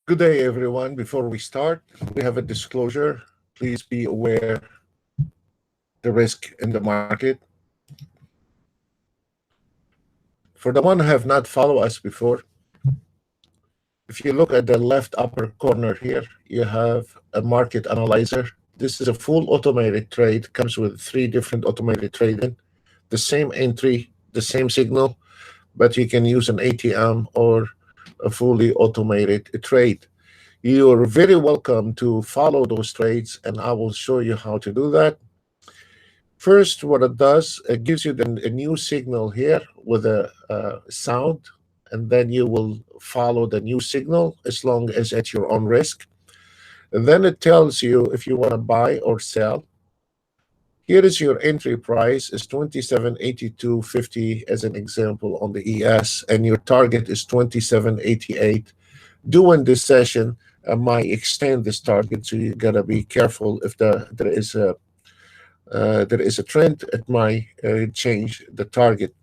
Good day, everyone. Before we start, we have a disclosure. Please be aware the risk in the market. For the one who have not followed us before, if you look at the left upper corner here, you have a market analyzer. This is a full automated trade, comes with 3 different automated trading, the same entry, the same signal, but you can use an ATM or a fully automated trade. You're very welcome to follow those trades, and I will show you how to do that. First, what it does, it gives you a new signal here with a sound, and then you will follow the new signal as long as at your own risk. And then it tells you if you want to buy or sell. Here is your entry price is 27.8250 as an example on the ES, and your target is 27.88. During this session, I might extend this target, so you gotta be careful if there is a trend. It might change the target.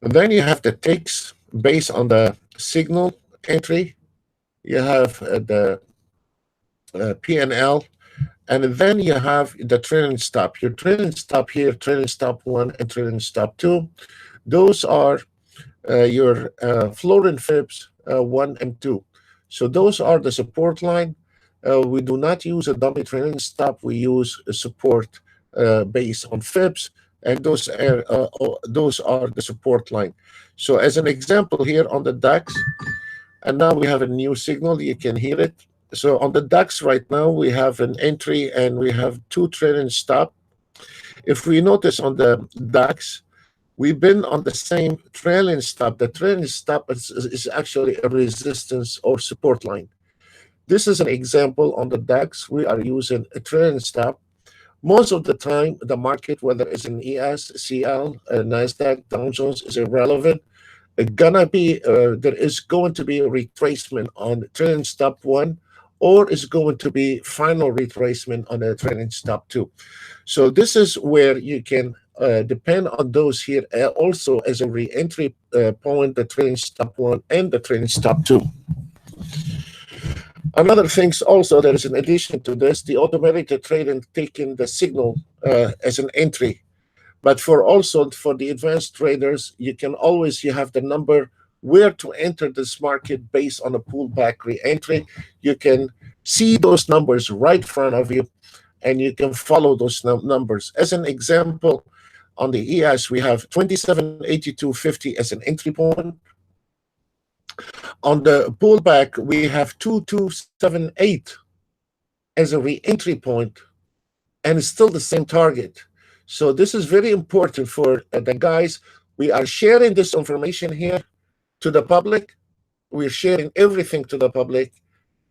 And then you have the ticks based on the signal entry. You have the P&L, and then you have the trailing stop. Your trailing stop here, trailing stop 1 and trailing stop 2. Those are your floor and fibs 1 and 2. So those are the support line. We do not use a dummy trailing stop. We use a support based on fibs, and those are the support line. So as an example here on the DAX, and now we have a new signal. You can hear it. So on the DAX right now, we have an entry and we have 2 trailing stop. If we notice on the DAX, we've been on the same trailing stop. The trailing stop is actually a resistance or support line. This is an example on the DAX. We are using a trailing stop. Most of the time, the market, whether it's an ES, CL, NASDAQ, Dow Jones, is irrelevant. There is going to be a retracement on trailing stop 1, or is going to be final retracement on a trailing stop 2. So this is where you can depend on those here also as a re-entry point, the trailing stop 1 and the trailing stop 2. Another things also that is in addition to this, the automated trading taking the signal as an entry. But for the advanced traders, you have the number where to enter this market based on a pullback re-entry. You can see those numbers right in front of you, and you can follow those numbers. As an example, on the ES, we have 27.8250 as an entry point. On the pullback, we have 2278 as a re-entry point, and it's still the same target. So this is very important for the guys. We are sharing this information here to the public. We're sharing everything to the public.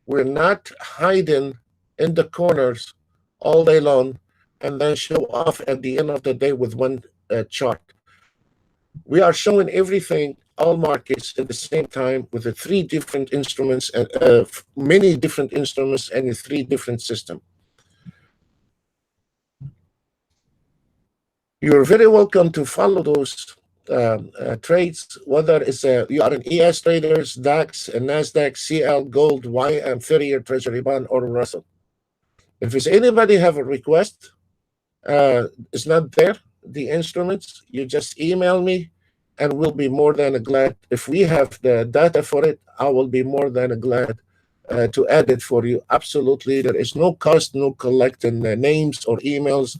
We're not hiding in the corners all day long and then show off at the end of the day with one chart. We are showing everything, all markets at the same time with the 3 different instruments, many different instruments, and a 3 different systems. You're very welcome to follow those trades, whether it's you are an ES traders, DAX, and NASDAQ, CL, Gold, YM, 30-year Treasury bond, or Russell. If it's anybody have a request, it's not there, the instruments, you just email me, and we'll be more than glad. If we have the data for it, I will be more than glad to add it for you. Absolutely, there is no cost, no collecting names or emails.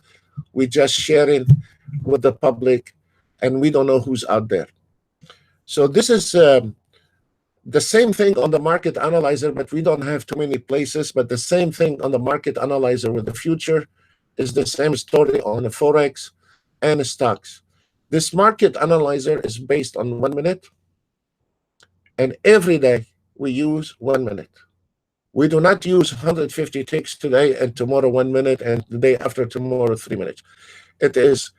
We just share it with the public, and we don't know who's out there. So this is the same thing on the market analyzer, but we don't have too many places. But the same thing on the market analyzer with the future is the same story on the Forex and the stocks. This market analyzer is based on 1 minute, and every day we use 1 minute. We do not use 150 ticks today and tomorrow 1 minute and the day after tomorrow 3 minutes. It is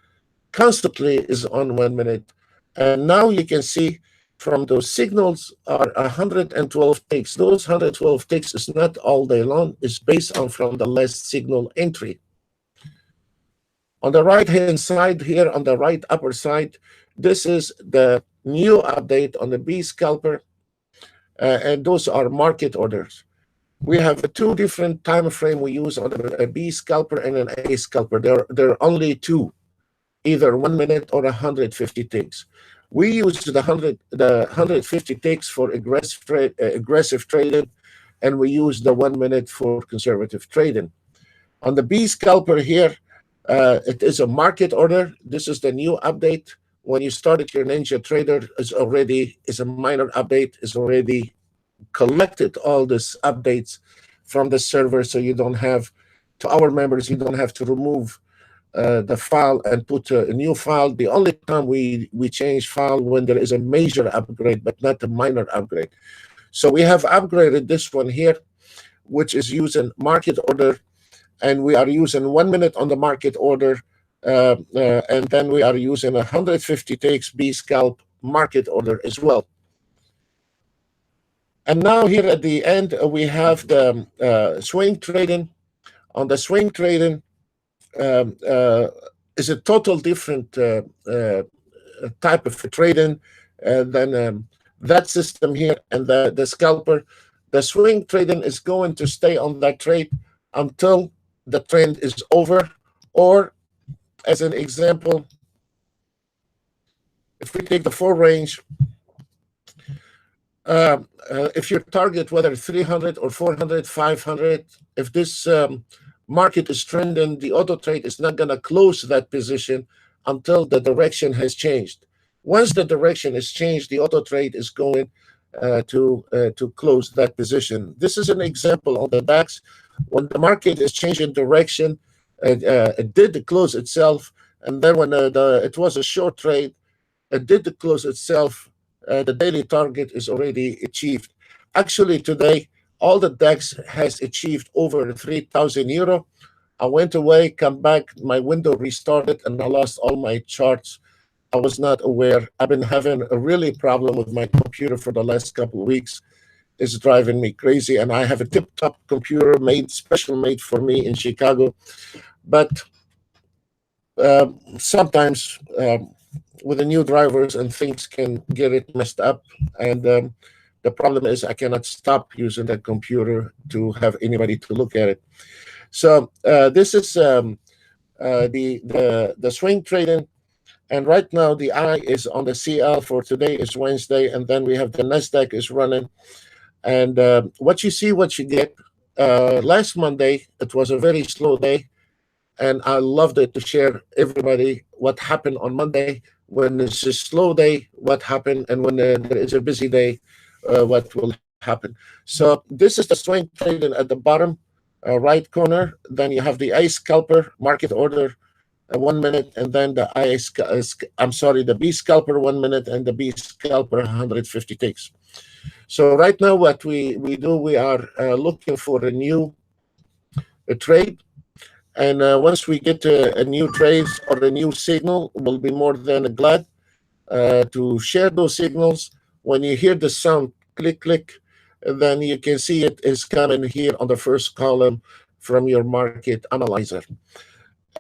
constantly is on 1 minute. And now you can see from those signals are 112 ticks. Those 112 ticks is not all day long. It's based on from the last signal entry. On the right-hand side here, on the right upper side, this is the new update on the B scalper. and those are market orders. We have two different time frame we use on a B scalper and an A scalper. There are only two, either 1 minute or 150 ticks. We use the 150 ticks for aggressive trading, and we use the 1 minute for conservative trading. On the B scalper here, it is a market order. This is the new update. When you started your NinjaTrader, is a minor update, is already collected all these updates from the server, so you don't have, to our members, you don't have to remove the file and put a new file. The only time we change file when there is a major upgrade, but not a minor upgrade. So we have upgraded this one here, which is using market order, and we are using 1 minute on the market order, and then we are using 150 takes B scalp market order as well. And now here at the end, we have the swing trading. On the swing trading, is a total different type of trading than that system here and the scalper. The swing trading is going to stay on that trade until the trend is over. Or, as an example, if we take the 4 range, if your target, whether 300 or 400, 500, if this market is trending, the auto trade is not going to close that position until the direction has changed. Once the direction is changed, the auto trade is going to close that position. This is an example on the DAX. When the market is changing direction, it did close itself, and then when it was a short trade, it did close itself. The daily target is already achieved. Actually, today, all the DAX has achieved over 3,000 euro. I went away, come back, my window restarted, and I lost all my charts. I was not aware. I've been having a really problem with my computer for the last couple of weeks. It's driving me crazy, and I have a tip-top computer special made for me in Chicago. But sometimes with the new drivers and things can get it messed up, and the problem is I cannot stop using that computer to have anybody to look at it. So this is the swing trading, and right now the eye is on the CL for today is Wednesday, and then we have the Nasdaq is running, and what you see, what you get. Last Monday it was a very slow day, and I loved it to share everybody what happened on Monday. When it's a slow day, what happened, and when there is a busy day, what will happen. So this is the swing trading at the bottom right corner. Then you have the A scalper market order 1 minute, and then the the B scalper 1 minute, and the B scalper 150 ticks. So right now, what we do, we are looking for a new trade. And once we get a new trade or a new signal, we'll be more than glad to share those signals. When you hear the sound click, click, then you can see it is coming here on the first column from your market analyzer.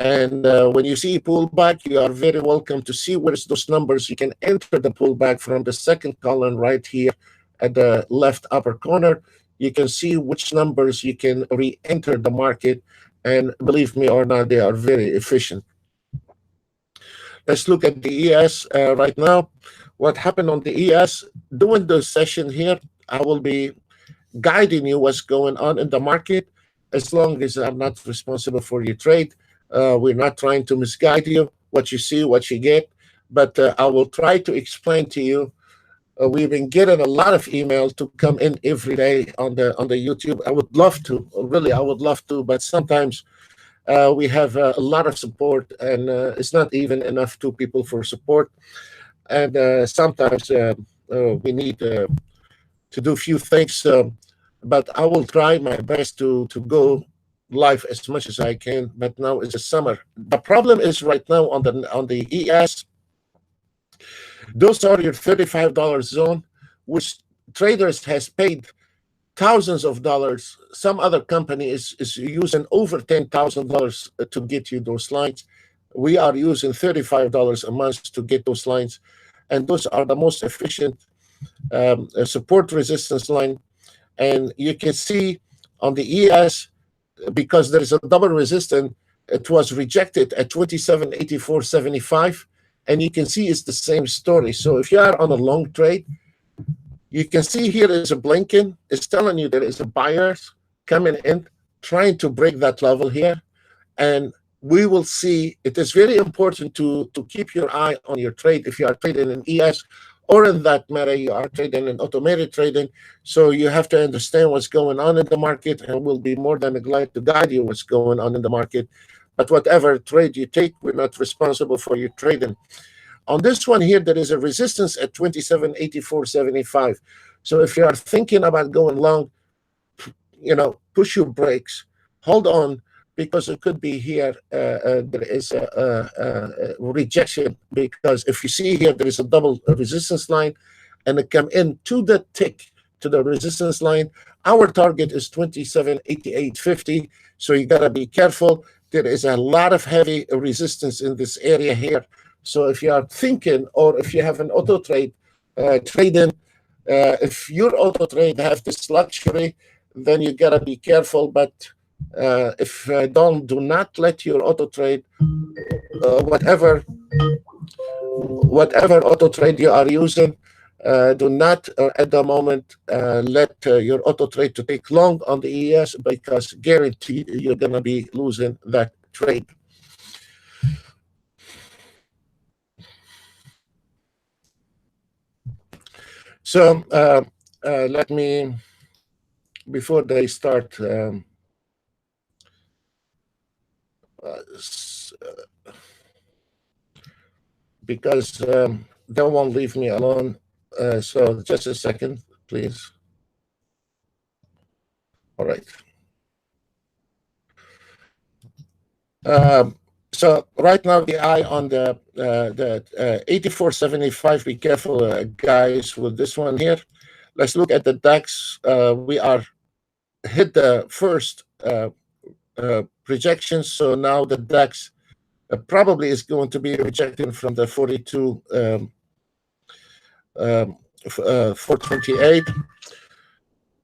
And when you see pullback, you are very welcome to see where's those numbers. You can enter the pullback from the second column right here at the left upper corner. You can see which numbers you can re-enter the market. And believe me or not, they are very efficient. Let's look at the ES right now. What happened on the ES? During the session here, I will be guiding you what's going on in the market, as long as I'm not responsible for your trade. We're not trying to misguide you. What you see, what you get. But I will try to explain to you. We've been getting a lot of email to come in every day on the YouTube. I would love to, really, I would love to, but sometimes we have a lot of support, and it's not even enough 2 people for support. And sometimes we need to do a few things, but I will try my best to go live as much as I can. But now it's a summer. The problem is right now on the ES. Those are your $35 zone, which traders has paid thousands of dollars. Some other company is using over $10,000 to get you those lines. We are using $35 a month to get those lines, and those are the most efficient. a support resistance line. And you can see on the ES, because there is a double resistance, it was rejected at 27.8475. And you can see it's the same story. So if you are on a long trade, you can see here is a blinking. It's telling you there is a buyers coming in, trying to break that level here. And we will see, it is very important to keep your eye on your trade if you are trading in ES, or in that matter, you are trading in automated trading. So you have to understand what's going on in the market, and we'll be more than glad to guide you what's going on in the market. But whatever trade you take, we're not responsible for your trading. On this one here, there is a resistance at 27.8475. So if you are thinking about going long, push your brakes, hold on, because it could be here there is a rejection, because if you see here, there is a double resistance line, and it come in to the tick to the resistance line. Our target is 27.8850, so you got to be careful. There is a lot of heavy resistance in this area here. So if you are thinking, or if you have an auto trade trading, if your auto trade have this luxury, then you got to be careful. But if do not let your auto trade, whatever auto trade you are using, do not at the moment let your auto trade to take long on the ES, because guaranteed you're going to be losing that trade. So let me, before they start, because they won't leave me alone. So just a second, please. All right. So right now the eye on the 84.75. Be careful, guys, with this one here. Let's look at the DAX. We are hit the first projection. So now the DAX probably is going to be rejecting from the 42 428.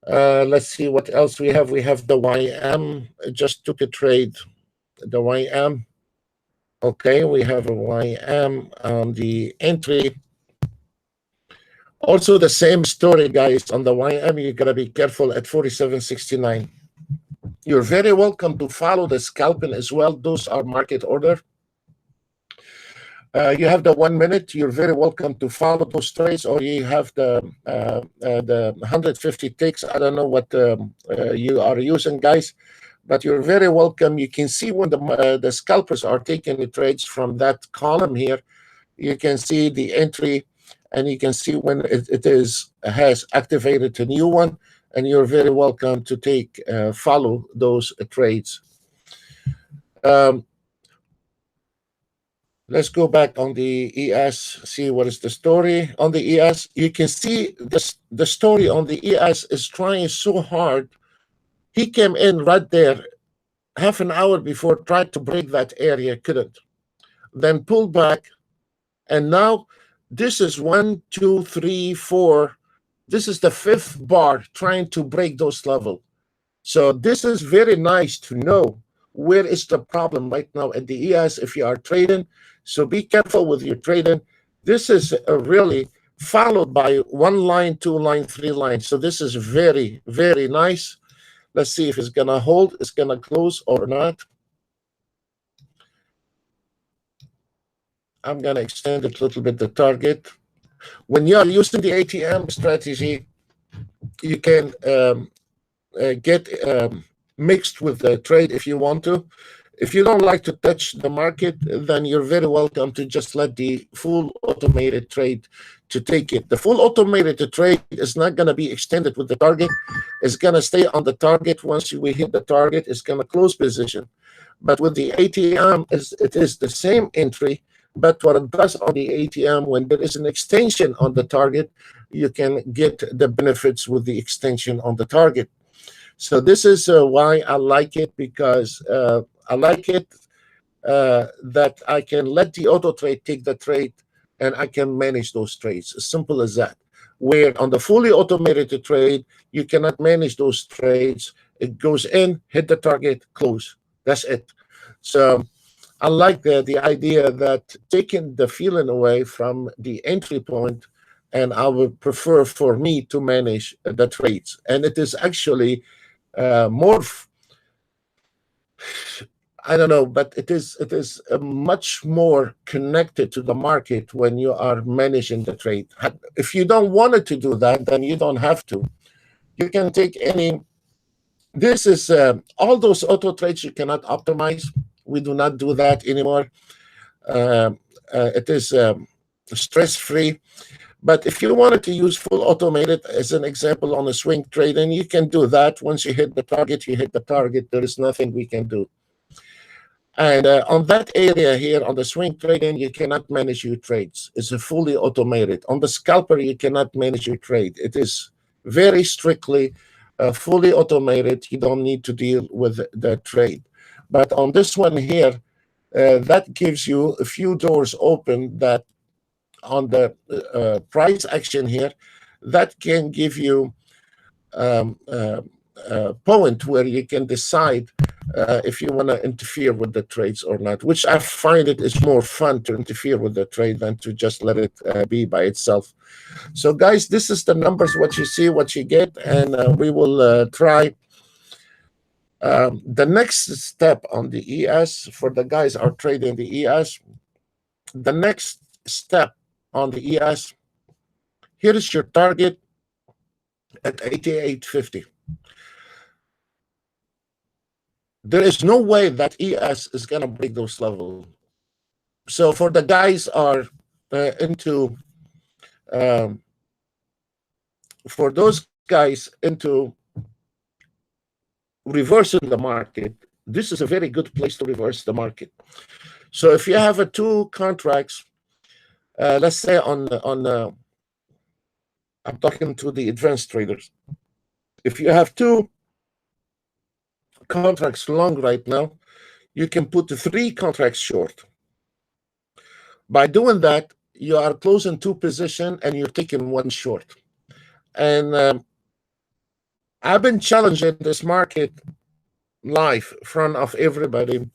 Let's see what else we have. We have the YM. I just took a trade. The YM. Okay, we have a YM on the entry. Also the same story, guys. On the YM, you gotta be careful at 47.69. You're very welcome to follow the scalping as well. Those are market order. You have the 1 minute. You're very welcome to follow those trades, or you have the 150 ticks. I don't know what you are using, guys, but you're very welcome. You can see when the scalpers are taking the trades from that column here. You can see the entry, and you can see when it has activated a new one, and you're very welcome to follow those trades. Let's go back on the ES, see what is the story on the ES. You can see the story on the ES is trying so hard. He came in right there half an hour before, tried to break that area, couldn't. Then pulled back, and now this is 1, 2, 3, 4. This is the fifth bar trying to break those levels. So this is very nice to know where is the problem right now at the ES if you are trading. So be careful with your trading. This is really followed by 1 line, 2 line, 3 lines. So this is very, very nice. Let's see if it's going to hold, it's going to close or not. I'm going to extend it a little bit, the target. When you are using the ATM strategy, you can get mixed with the trade if you want to. If you don't like to touch the market, then you're very welcome to just let the full automated trade to take it. The full automated trade is not going to be extended with the target. It's going to stay on the target. Once we hit the target, it's going to close position. But with the ATM, it is the same entry. But what it does on the ATM, when there is an extension on the target, you can get the benefits with the extension on the target. So this is why I like it, because I like it that I can let the auto trade take the trade, and I can manage those trades. As simple as that. where on the fully automated trade, you cannot manage those trades. It goes in, hit the target, close. That's it. So I like the idea that taking the feeling away from the entry point, and I would prefer for me to manage the trades. And it is actually more, I don't know, but it is much more connected to the market when you are managing the trade. If you don't want it to do that, then you don't have to. You can take any. This is all those auto trades you cannot optimize. We do not do that anymore. It is stress-free. But if you wanted to use full automated as an example on a swing trading, you can do that. Once you hit the target, you hit the target. There is nothing we can do. And on that area here, on the swing trading, you cannot manage your trades. It's a fully automated. On the scalper, you cannot manage your trade. It is very strictly fully automated. You don't need to deal with the trade. But on this one here, that gives you a few doors open that on the price action here, that can give you a point where you can decide if you want to interfere with the trades or not, which I find it is more fun to interfere with the trade than to just let it be by itself. So guys, this is the numbers, what you see, what you get, and we will try the next step on the ES for the guys are trading the ES. The next step on the ES, here is your target at 88.50. There is no way that ES is going to break those levels. So for the guys are into, for those guys into reversing the market, this is a very good place to reverse the market. So if you have two contracts, let's say on I'm talking to the advanced traders. If you have two contracts long right now, you can put 3 contracts short. By doing that, you are closing 2 positions and you're taking 1 short. And I've been challenging this market live in front of everybody,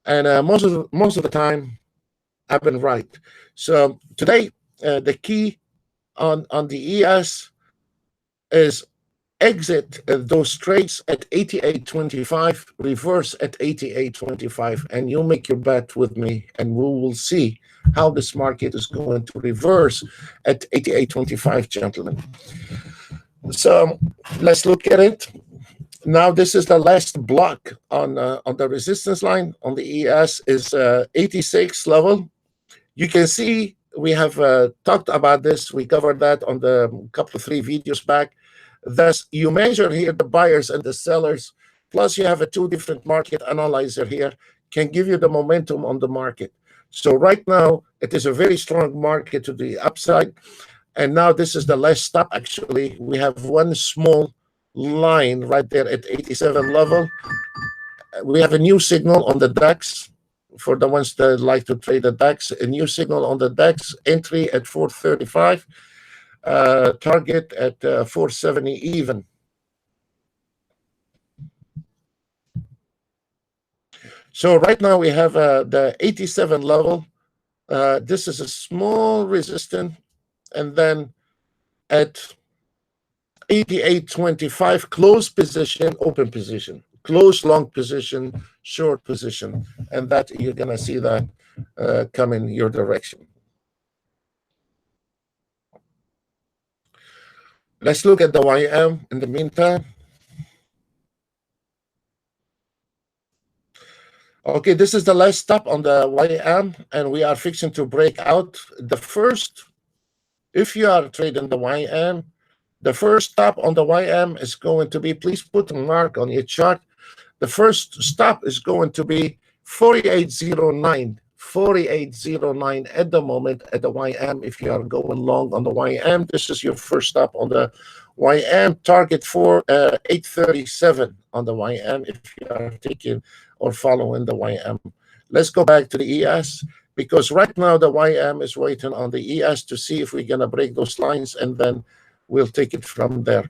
and most of the time, I've been right. So today, the key on the ES is exit those trades at 88.25, reverse at 88.25, and you make your bet with me, and we will see how this market is going to reverse at 88.25, gentlemen. So let's look at it. Now, this is the last block on the resistance line on the ES is 86 level. You can see we have talked about this. We covered that on the couple of 3 videos back. Thus, you measure here the buyers and the sellers, plus you have a 2 different market analyzer here, can give you the momentum on the market. So right now, it is a very strong market to the upside. And now this is the last stop, actually. We have 1 small line right there at 87 level. We have a new signal on the DAX. For the ones that like to trade the DAX, a new signal on the DAX, entry at 435. Target at 470 even. So right now we have the 87 level. This is a small resistance, and then at 88.25, close position, open position, close long position, short position, and that you're gonna see that coming your direction. Let's look at the YM in the meantime. Okay, this is the last stop on the YM, and we are fixing to break out. The first, if you are trading the YM, the first stop on the YM is going to be, please put a mark on your chart. The first stop is going to be 4809. 4809 at the moment at the YM. If you are going long on the YM, this is your first stop on the YM. Target for 837 on the YM if you are taking or following the YM. Let's go back to the ES. because right now the YM is waiting on the ES to see if we're going to break those lines, and then we'll take it from there.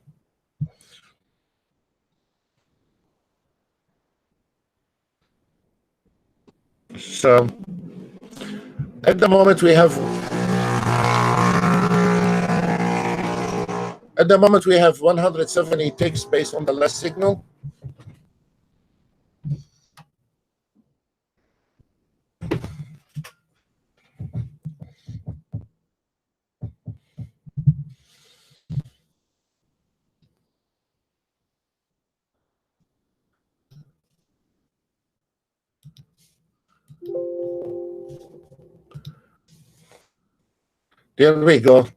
So at the moment we have 170 ticks based on the last signal. There we go.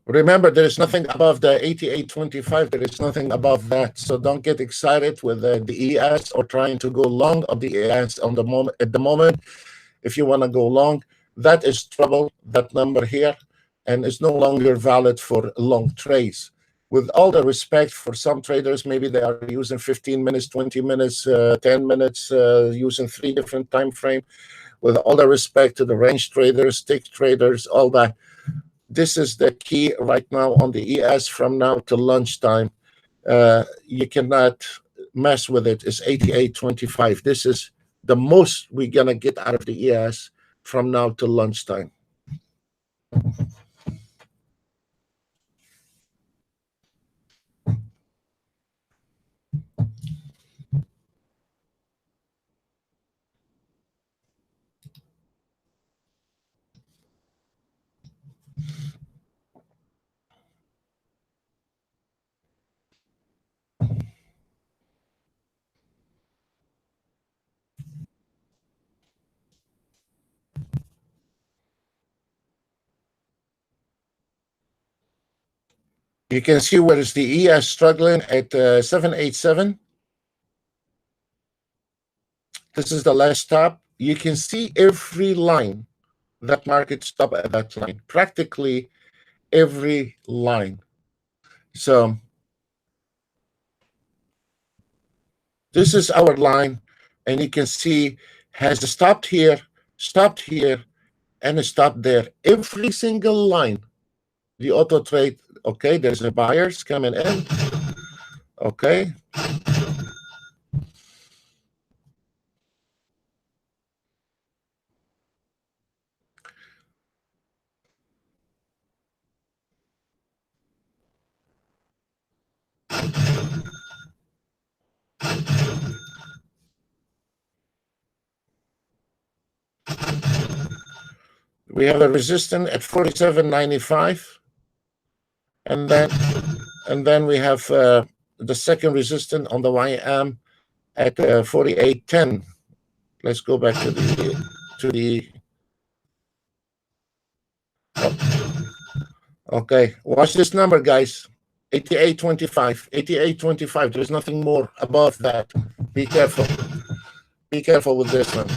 Remember, there is nothing above the 88.25. There is nothing above that. So don't get excited with the ES or trying to go long of the ES on the moment. At the moment, if you want to go long, that is trouble, that number here, and it's no longer valid for long trades. With all the respect for some traders, maybe they are using 15 minutes, 20 minutes, 10 minutes, using 3 different time frame. With all the respect to the range traders, tick traders, all that. This is the key right now on the ES from now to lunchtime. You cannot mess with it. It's 88.25. This is the most we're going to get out of the ES from now to lunchtime. You can see where is the ES struggling at 787. This is the last stop. You can see every line that market stop at that line, practically every line. So this is our line, and you can see has stopped here, and stopped there. Every single line, the auto trade, okay, there's a buyers coming in, okay. We have a resistance at 47.95, and then we have the second resistance on the YM at 48.10. Let's go back to the oh, okay. Watch this number, guys. 88.25. 88.25. There's nothing more above that. Be careful. Be careful with this one.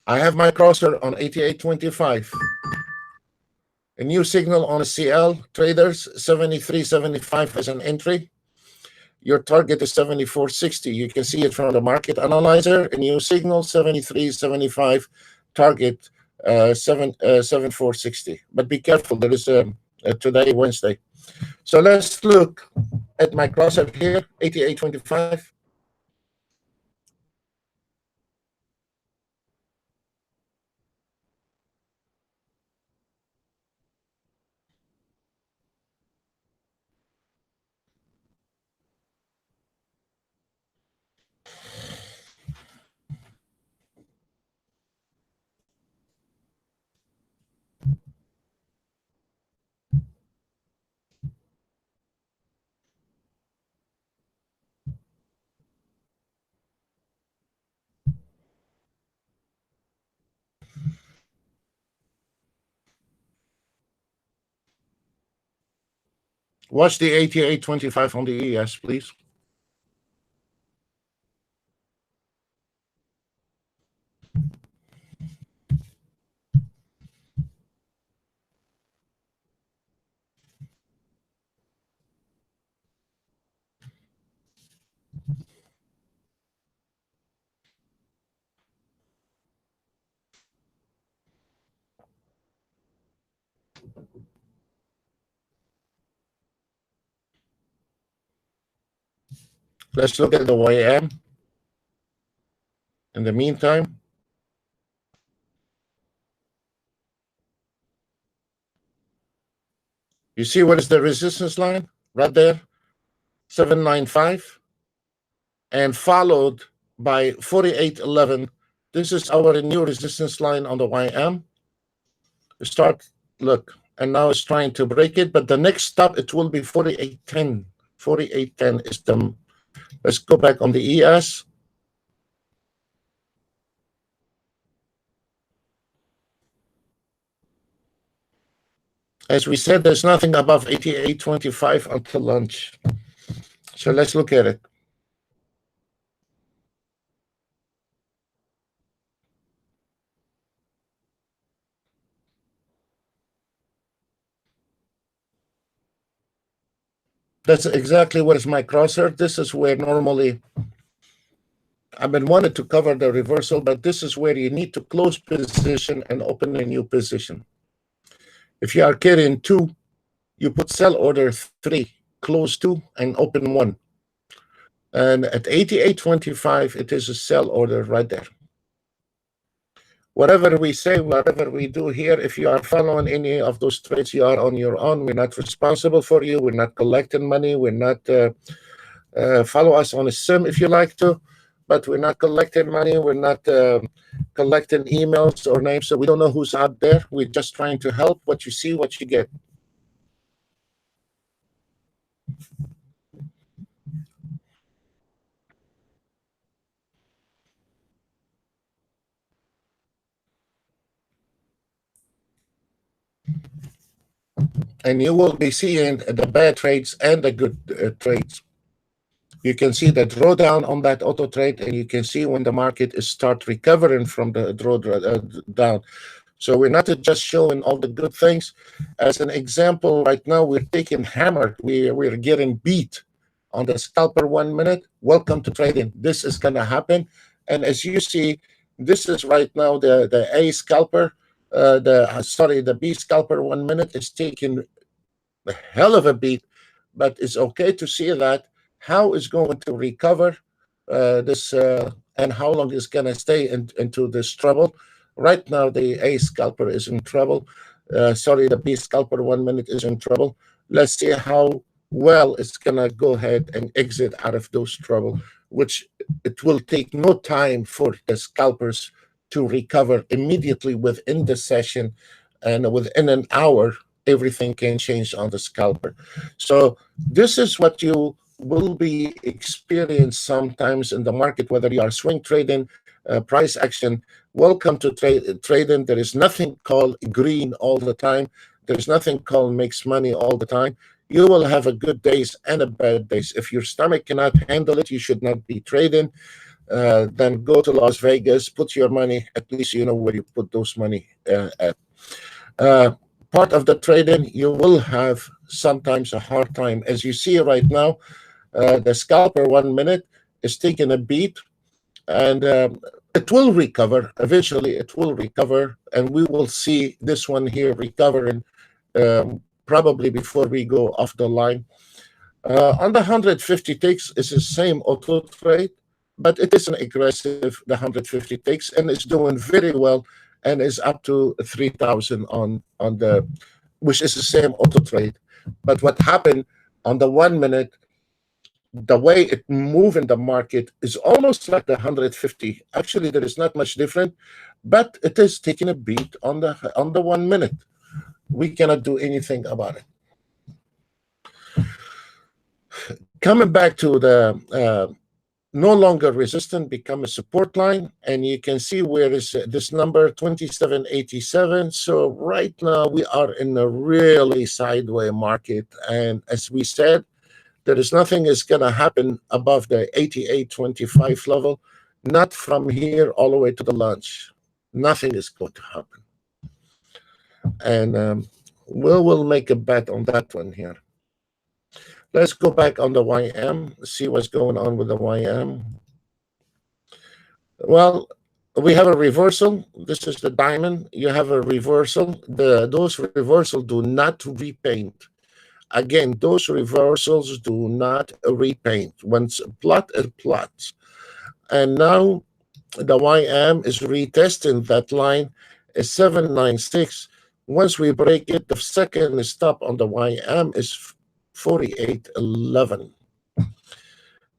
I have my crosser on 88.25. A new signal on a CL traders 73.75 as an entry. Your target is 74.60. You can see it from the market analyzer. A new signal 73.75. Target 74.60. But be careful. There is today Wednesday. So let's look at my crosser here 88.25. Watch the 88.25 on the ES, please. Let's look at the YM. In the meantime, you see what is the resistance line right there? 795, and followed by 4811. This is our new resistance line on the YM. Start, look, and now it's trying to break it, but the next stop, it will be 4810. 4810 is the, let's go back on the ES. As we said, there's nothing above 8825 until lunch. So let's look at it. That's exactly what is my crosshair. This is where normally I've been wanted to cover the reversal, but this is where you need to close position and open a new position. If you are carrying 2, you put sell order 3, close 2, and open 1. And at 88.25, it is a sell order right there. Whatever we say, whatever we do here, if you are following any of those trades, you are on your own. We're not responsible for you. We're not collecting money. We're not follow us on a sim if you like to, but we're not collecting money. We're not collecting emails or names, so we don't know who's out there. We're just trying to help. What you see, what you get. And you will be seeing the bad trades and the good trades. You can see the drawdown on that auto trade, and you can see when the market is start recovering from the drawdown. So we're not just showing all the good things. As an example, right now we're taking hammered. We're getting beat on the scalper 1 minute. Welcome to trading. This is going to happen. And as you see, this is right now the A scalper. The B scalper 1 minute is taking a hell of a beat, but it's okay to see that how it's going to recover this and how long it's going to stay into this trouble. Right now, the A scalper is in trouble. The B scalper 1 minute is in trouble. Let's see how well it's going to go ahead and exit out of those trouble, which it will take no time for the scalpers to recover immediately within the session, and within an hour, everything can change on the scalper. So this is what you will be experienced sometimes in the market, whether you are swing trading, price action. Welcome to trading. There is nothing called green all the time. There's nothing called makes money all the time. You will have a good days and a bad days. If your stomach cannot handle it, you should not be trading. Then go to Las Vegas, put your money, at least you know where you put those money at. Part of the trading, you will have sometimes a hard time. As you see right now, the scalper 1 minute is taking a beat, and it will recover. Eventually, it will recover, and we will see this one here recovering probably before we go off the line. On the 150 ticks, it's the same auto trade, but it is an aggressive, the 150 ticks, and it's doing very well, and is up to 3,000 on the, which is the same auto trade. But what happened on the 1 minute, the way it moved in the market is almost like the 150. Actually, there is not much different, but it is taking a beat on the 1 minute. We cannot do anything about it. Coming back to the no longer resistant, become a support line, and you can see where is this number 2787. So right now we are in a really sideways market, and as we said, there is nothing is going to happen above the 88.25 level, not from here all the way to the lunch. Nothing is going to happen, and we'll make a bet on that one here. Let's go back on the YM, see what's going on with the YM. Well, We have a reversal. This is the diamond. You have a reversal. Those reversals do not repaint. Again, those reversals do not repaint. Once plot it plots. And now the YM is retesting that line is 796. Once we break it, the second stop on the YM is 4811.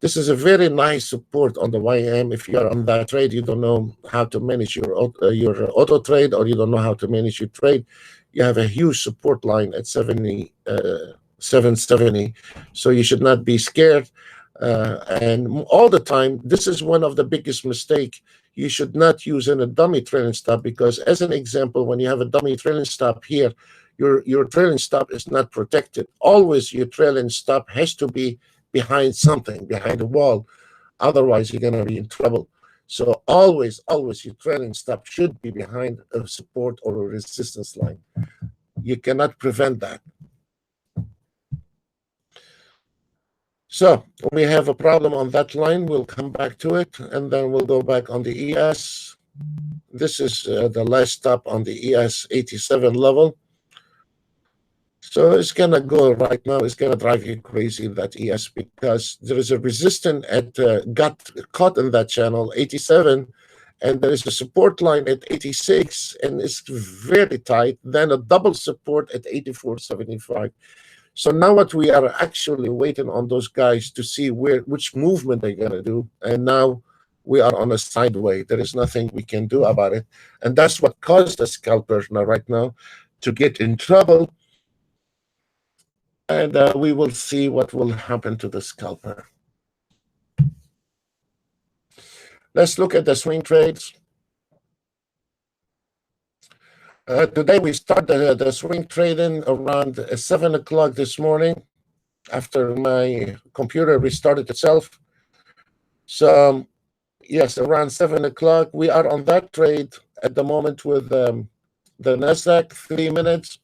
This is a very nice support on the YM. If you are on that trade, you don't know how to manage your auto trade, or you don't know how to manage your trade, you have a huge support line at 770. So you should not be scared. And all the time, this is one of the biggest mistake. You should not use in a dummy trailing stop, because as an example, when you have a dummy trailing stop here, your trailing stop is not protected. Always your trailing stop has to be behind something, behind a wall. Otherwise, you're going to be in trouble. So always your trailing stop should be behind a support or a resistance line. You cannot prevent that. So we have a problem on that line. We'll come back to it, and then we'll go back on the ES. This is the last stop on the ES 87 level. So it's going to go right now. It's going to drive you crazy, that ES, because there is a resistance at got caught in that channel, 87, and there is a support line at 86, and it's very tight. Then a double support at 84.75. So now what we are actually waiting on those guys to see which movement they're going to do. And now we are on a sideway. There is nothing we can do about it. And that's what caused the scalper now, right now, to get in trouble. And we will see what will happen to the scalper. Let's look at the swing trades. Today we start the swing trading around 7 o'clock this morning, after my computer restarted itself. So yes, around 7 o'clock. We are on that trade at the moment with the NASDAQ 3 minutes.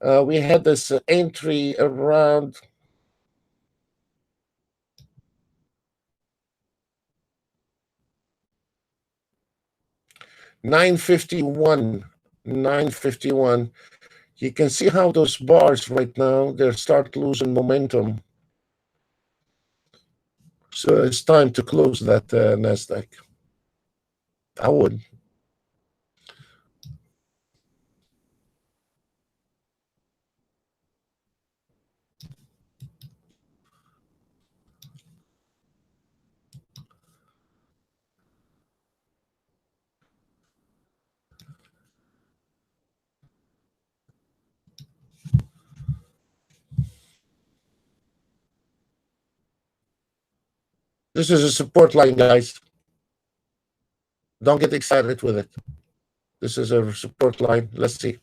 We had this entry around 951. 951. You can see how those bars right now, they start losing momentum. So it's time to close that NASDAQ. I would. This is a support line, guys. Don't get excited with it. This is a support line. Let's see.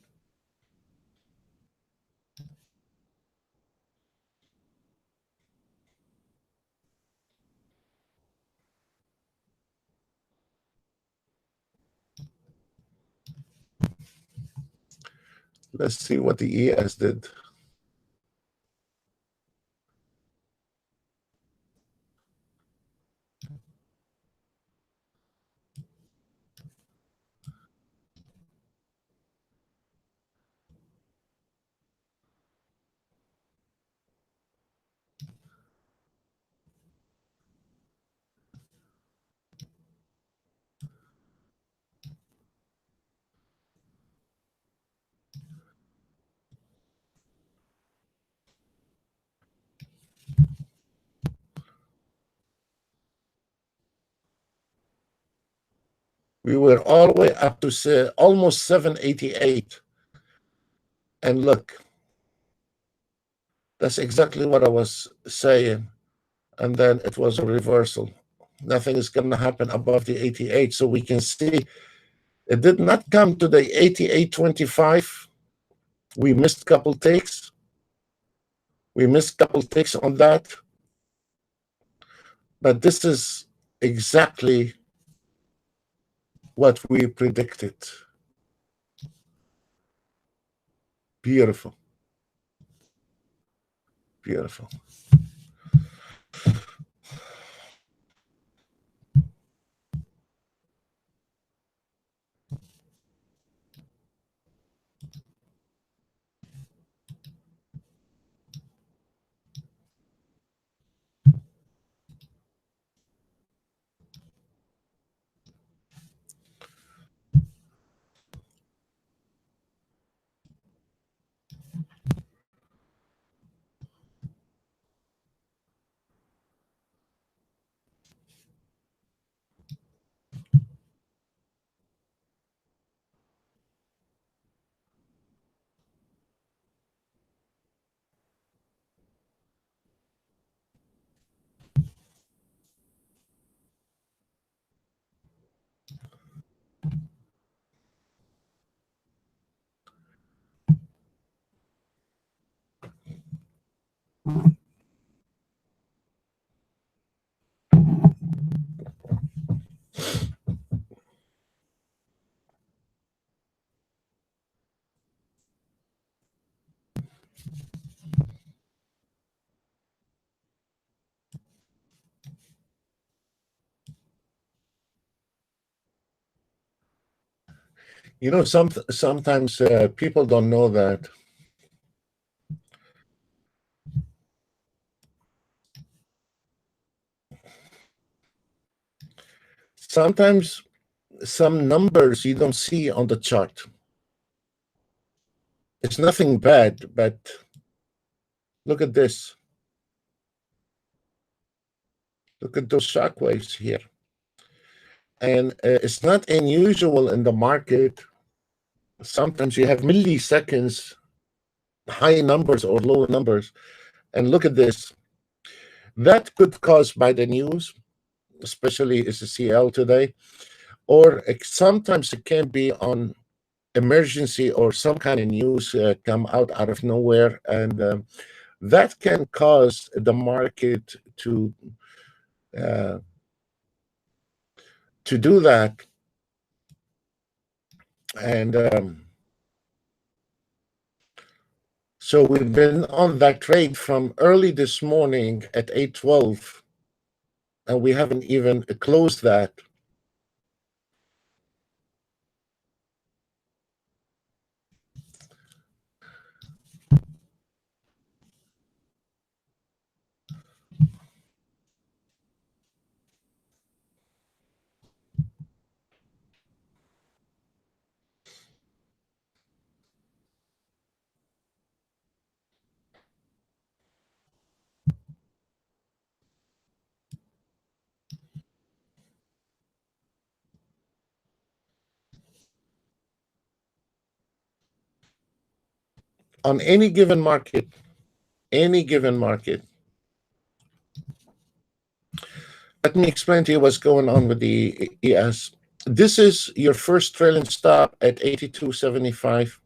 Let's see what the ES did. We were all the way up to almost 788. And look, that's exactly what I was saying. And then it was a reversal. Nothing is going to happen above the 88. So we can see it did not come to the 88.25. We missed a couple takes. We missed a couple takes on that. But this is exactly what we predicted. Beautiful. Beautiful. Sometimes people don't know that sometimes some numbers you don't see on the chart. It's nothing bad, but look at this. Look at those shock waves here. And it's not unusual in the market. Sometimes you have milliseconds, high numbers or low numbers. And look at this. That could cause by the news, especially SCL today, or sometimes it can be on emergency or some kind of news come out of nowhere, and that can cause the market uh, to do that. And so we've been on that trade from early this morning at 8:12, and we haven't even closed that. On any given market, let me explain to you what's going on with the ES. This is your first trailing stop at 82.75.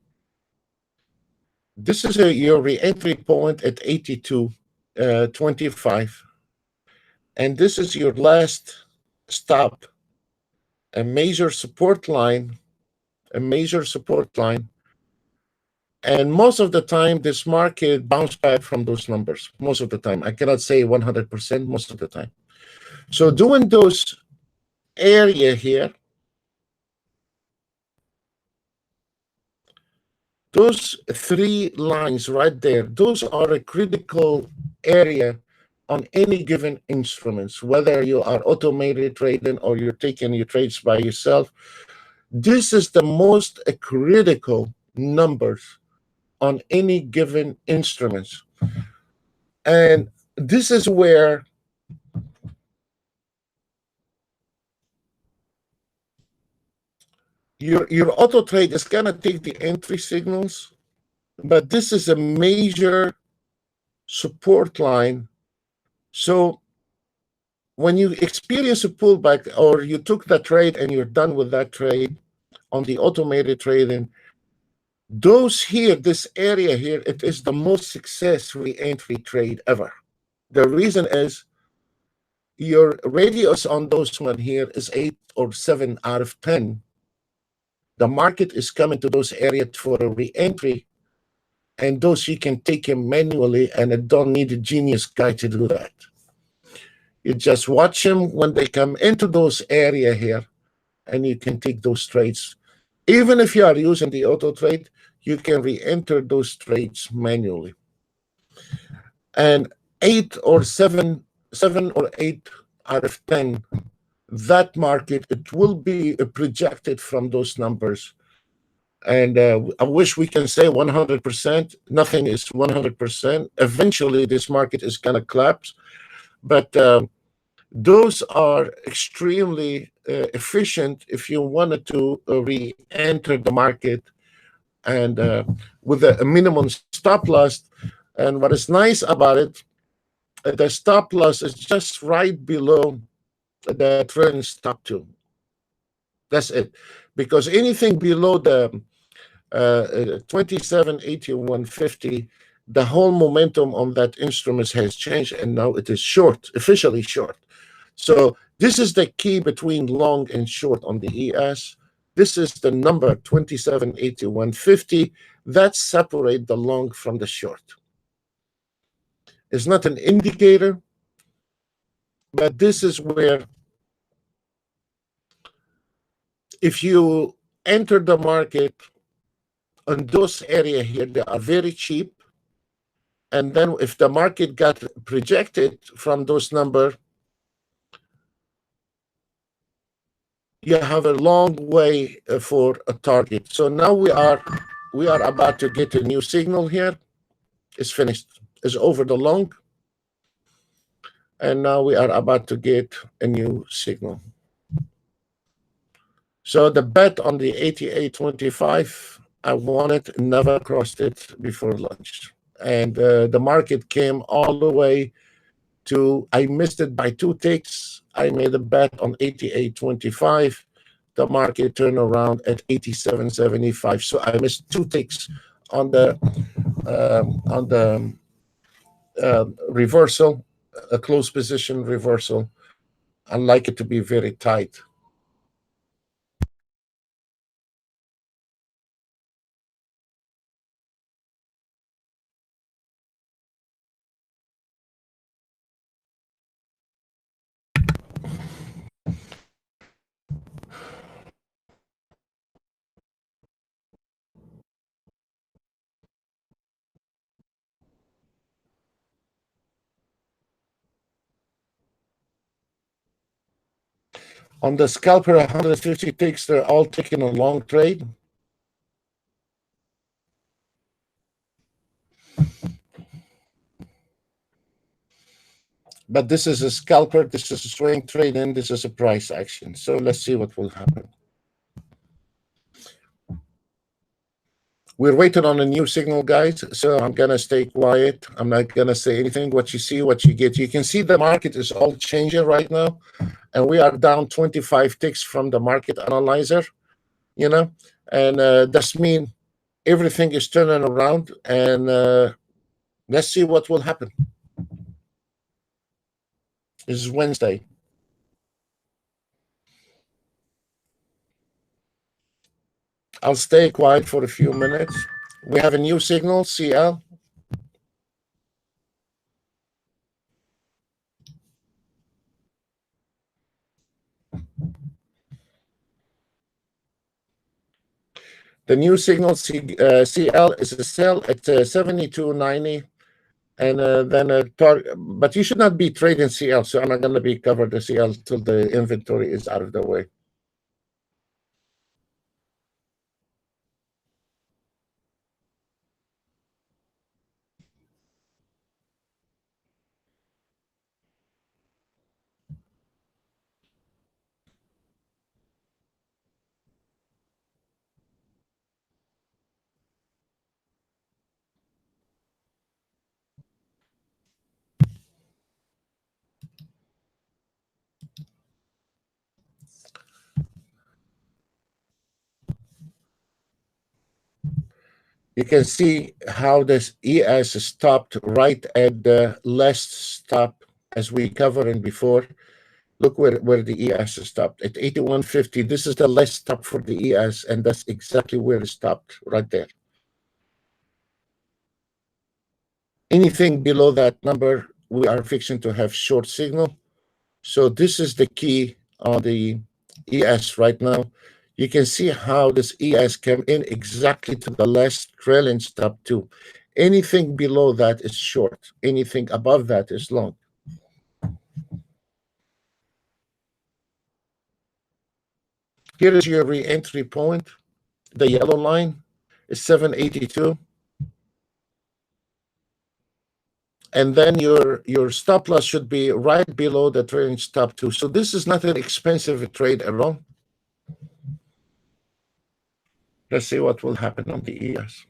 This is your re-entry point at 82.25. And this is your last stop, a major support line, And most of the time, this market bounced back from those numbers. Most of the time. I cannot say 100%, most of the time. So doing those area here, those three lines right there, those are a critical area on any given instruments, whether you are automated trading or you're taking your trades by yourself. This is the most critical numbers on any given instruments. And this is where your auto trade is going to take the entry signals, but this is a major support line. So when you experience a pullback or you took that trade and you're done with that trade on the automated trading, those here, this area here, it is the most success re-entry trade ever. The reason is your radius on those one here is 8 or 7 out of 10. The market is coming to those areas for a re-entry, and those you can take them manually, and it don't need a genius guy to do that. You just watch them when they come into those area here, and you can take those trades. Even if you are using the auto trade, you can re-enter those trades manually. And 8 or 7 or 8 out of 10, that market, it will be projected from those numbers. And I wish we can say 100%. Nothing is 100%. Eventually, this market is going to collapse. But those are extremely efficient if you wanted to re-enter the market and with a minimum stop loss. And what is nice about it, the stop loss is just right below the trailing stop two. That's it. Because anything below the 27.8150, the whole momentum on that instrument has changed, and now it is short, officially short. So this is the key between long and short on the ES. This is the number 278150 that separate the long from the short. It's not an indicator, but this is where if you enter the market on those area here, they are very cheap. And then if the market got projected from those number, you have a long way for a target. So now we are about to get a new signal here. It's finished. It's over the long. And now we are about to get a new signal. So the bet on the 88.25, I won it, never crossed it before lunch. And the market came all the way to, I missed it by 2 ticks. I made a bet on 88.25. The market turned around at 87.75. So I missed 2 ticks on the reversal, a close position reversal. I like it to be very tight. On the scalper 150 ticks, they're all taking a long trade. But this is a scalper, this is a swing trade, and this is a price action. So let's see what will happen. We're waiting on a new signal, guys. So I'm going to stay quiet. I'm not going to say anything. What you see, what you get. You can see the market is all changing right now. And we are down 25 ticks from the market analyzer, you know. And that's mean everything is turning around. And let's see what will happen. This is Wednesday. I'll stay quiet for a few minutes. We have a new signal, CL. The new signal, CL, is a sell at 72.90. And then a target, but you should not be trading CL. So I'm not going to be covered the CL till the inventory is out of the way. You can see how this ES stopped right at the last stop as we covered before. Look where the ES stopped at 81.50. This is the last stop for the ES, and that's exactly where it stopped, right there. Anything below that number, we are fixing to have short signal. So this is the key on the ES right now. You can see how this ES came in exactly to the last trailing stop too. Anything below that is short. Anything above that is long. Here is your re-entry point. The yellow line is 782. And then your stop loss should be right below the trailing stop too. So this is not an expensive trade at all. Let's see what will happen on the ES.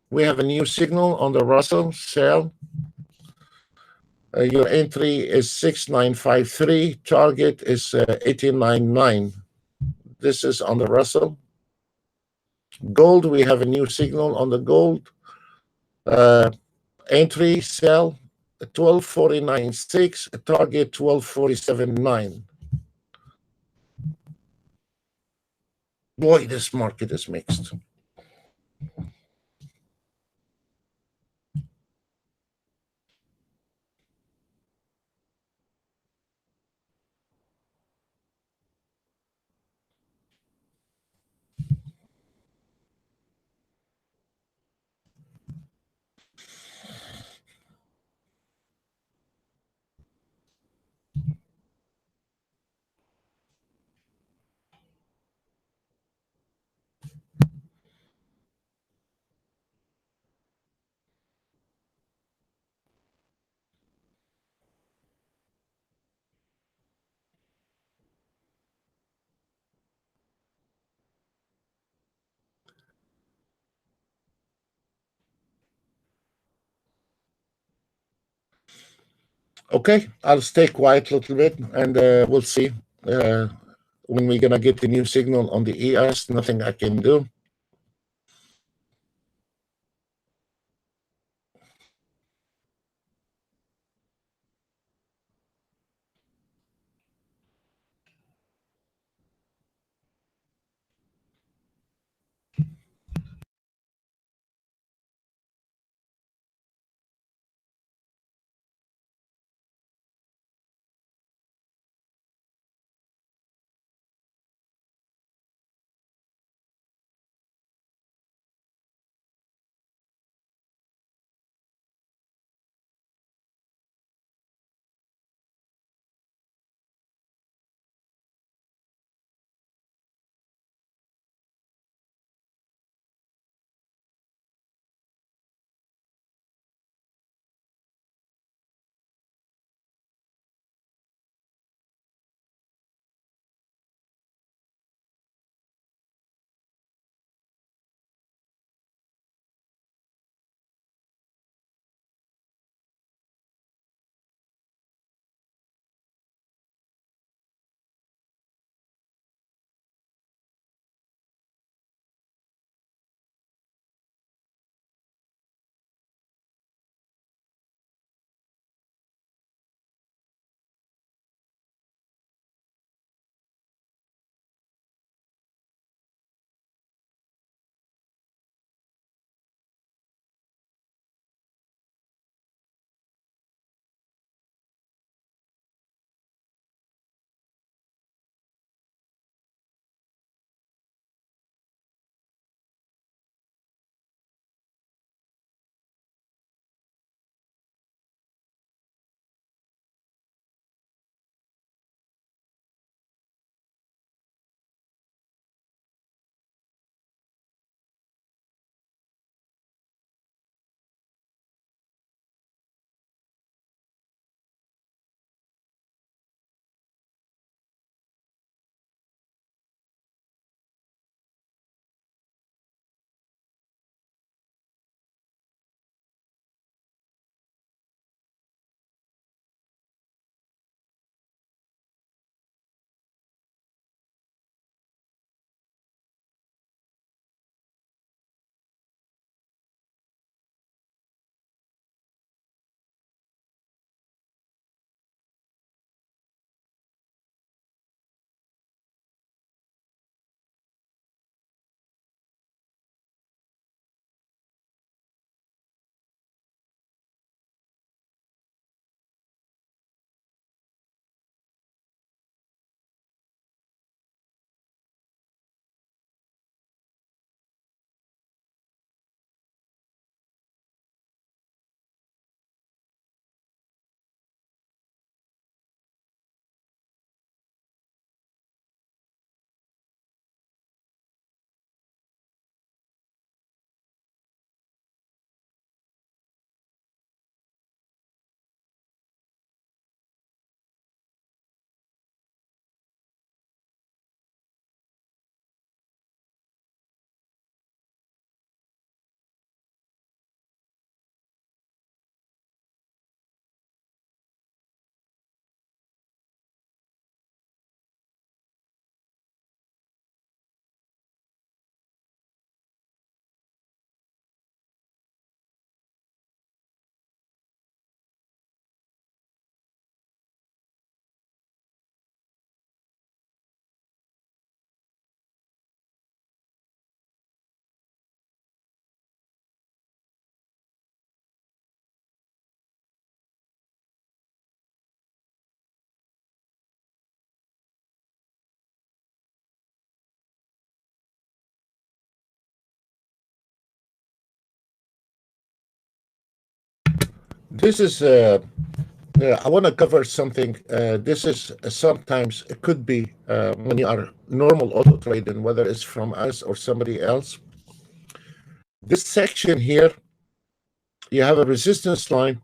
We have a new signal on the Russell sell. Your entry is 6953. Target is 899. This is on the Russell. Gold, we have a new signal on the gold. Uh, Entry sell 1249.6, target 1247.9. Boy, this market is mixed. Okay, I'll stay quiet a little bit, and we'll see uh, when we're gonna get the new signal on the ES. Nothing I can do. This is I want to cover something. This is sometimes it could be when you are normal auto trading, whether it's from us or somebody else. This section here, you have a resistance line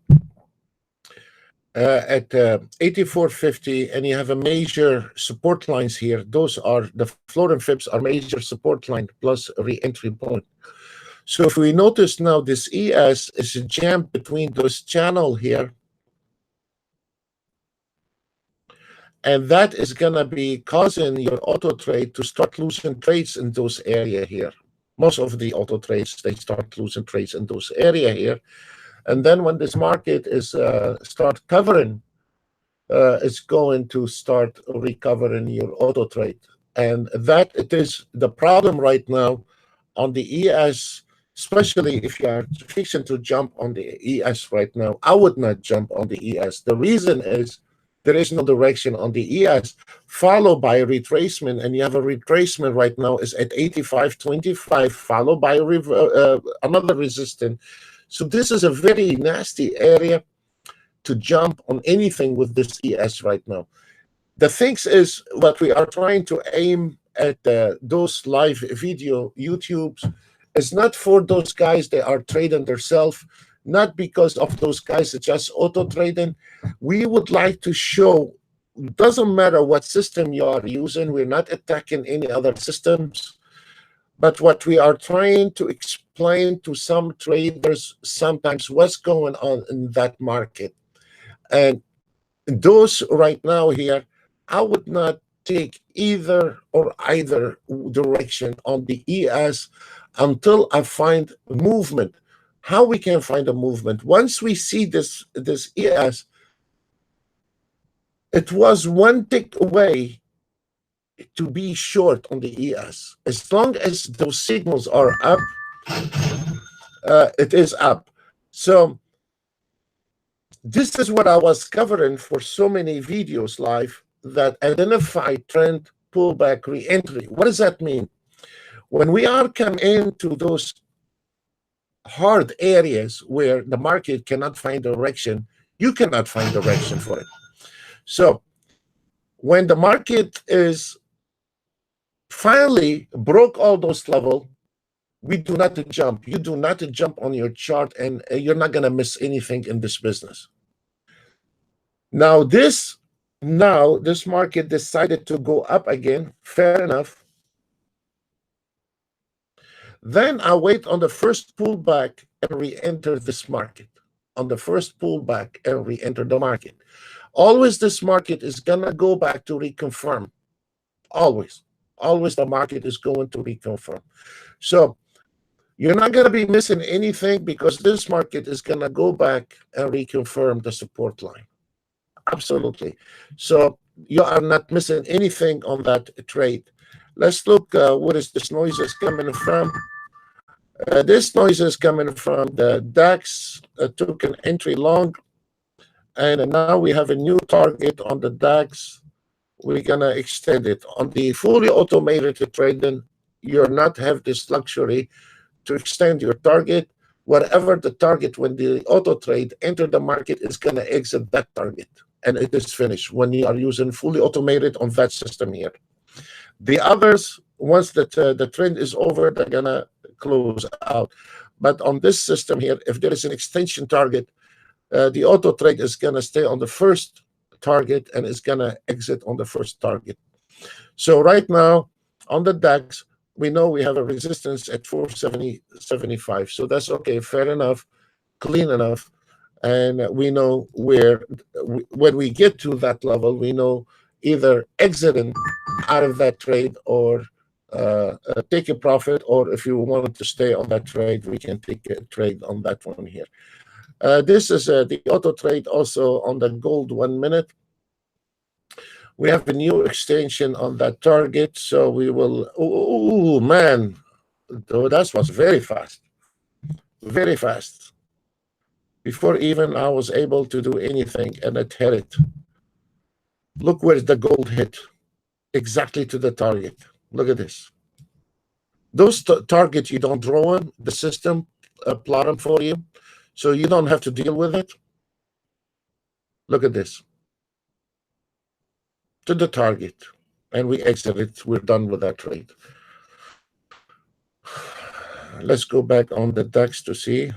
at 84.50, and you have a major support lines here. Those are the floor and fibs are major support line plus a re-entry point. So if we notice now, this ES is jammed between those channel here, and that is going to be causing your auto trade to start losing trades in those area here. Most of the auto trades, they start losing trades in those area here. And then when this market is start covering, it's going to start recovering your auto trade. And that it is the problem right now on the ES, especially if you are fixing to jump on the ES right now. I would not jump on the ES. The reason is there is no direction on the ES, followed by a retracement, and you have a retracement right now is at 85.25, followed by another resistance. So this is a very nasty area to jump on anything with this ES right now. The things is what we are trying to aim at those live video YouTubes is not for those guys that are trading themselves, not because of those guys that just auto trading. We would like to show, doesn't matter what system you are using, we're not attacking any other systems, but what we are trying to explain to some traders sometimes what's going on in that market. And those right now here, I would not take either or either direction on the ES until I find movement. How we can find a movement? Once we see this ES, it was one tick away to be short on the ES. As long as those signals are up, it is up. So this is what I was covering for so many videos live, that identify trend, pullback, re-entry. What does that mean? When we are come into those hard areas where the market cannot find direction, you cannot find direction for it. So when the market is finally broke all those levels, we do not jump. You do not jump on your chart, and you're not going to miss anything in this business. Now this market decided to go up again. Fair enough. Then I wait on the first pullback and re-enter this market. On the first pullback and re-enter the market. Always this market is going to go back to reconfirm. Always the market is going to reconfirm. So you're not going to be missing anything, because this market is going to go back and reconfirm the support line. Absolutely. So you are not missing anything on that trade. Let's look what is this noise is coming from. This noise is coming from the DAX took an entry long, and now we have a new target on the DAX. We're gonna extend it. On the fully automated trading, you're not have this luxury to extend your target. Whatever the target, when the auto trade enter the market, is gonna exit that target, and it is finished when you are using fully automated on that system here. The others, once that the trend is over, they're gonna close out. But on this system here, if there is an extension target, the auto trade is gonna stay on the first target and is gonna exit on the first target. So right now on the DAX, we know we have a resistance at 470.75. So that's okay, fair enough, clean enough. And we know where, when we get to that level, we know either exiting out of that trade or take a profit, or if you wanted to stay on that trade, we can take a trade on that one here. This is the auto trade also on the gold 1 minute. We have a new extension on that target, so we will. Oh man, that was very fast, very fast. Before even I was able to do anything, and it hit it. Look where the gold hit, exactly to the target. Look at this. Those targets, you don't draw them, the system plot them for you, so you don't have to deal with it. Look at this. To the target. And we exit it. We're done with that trade. Let's go back on the DAX to see.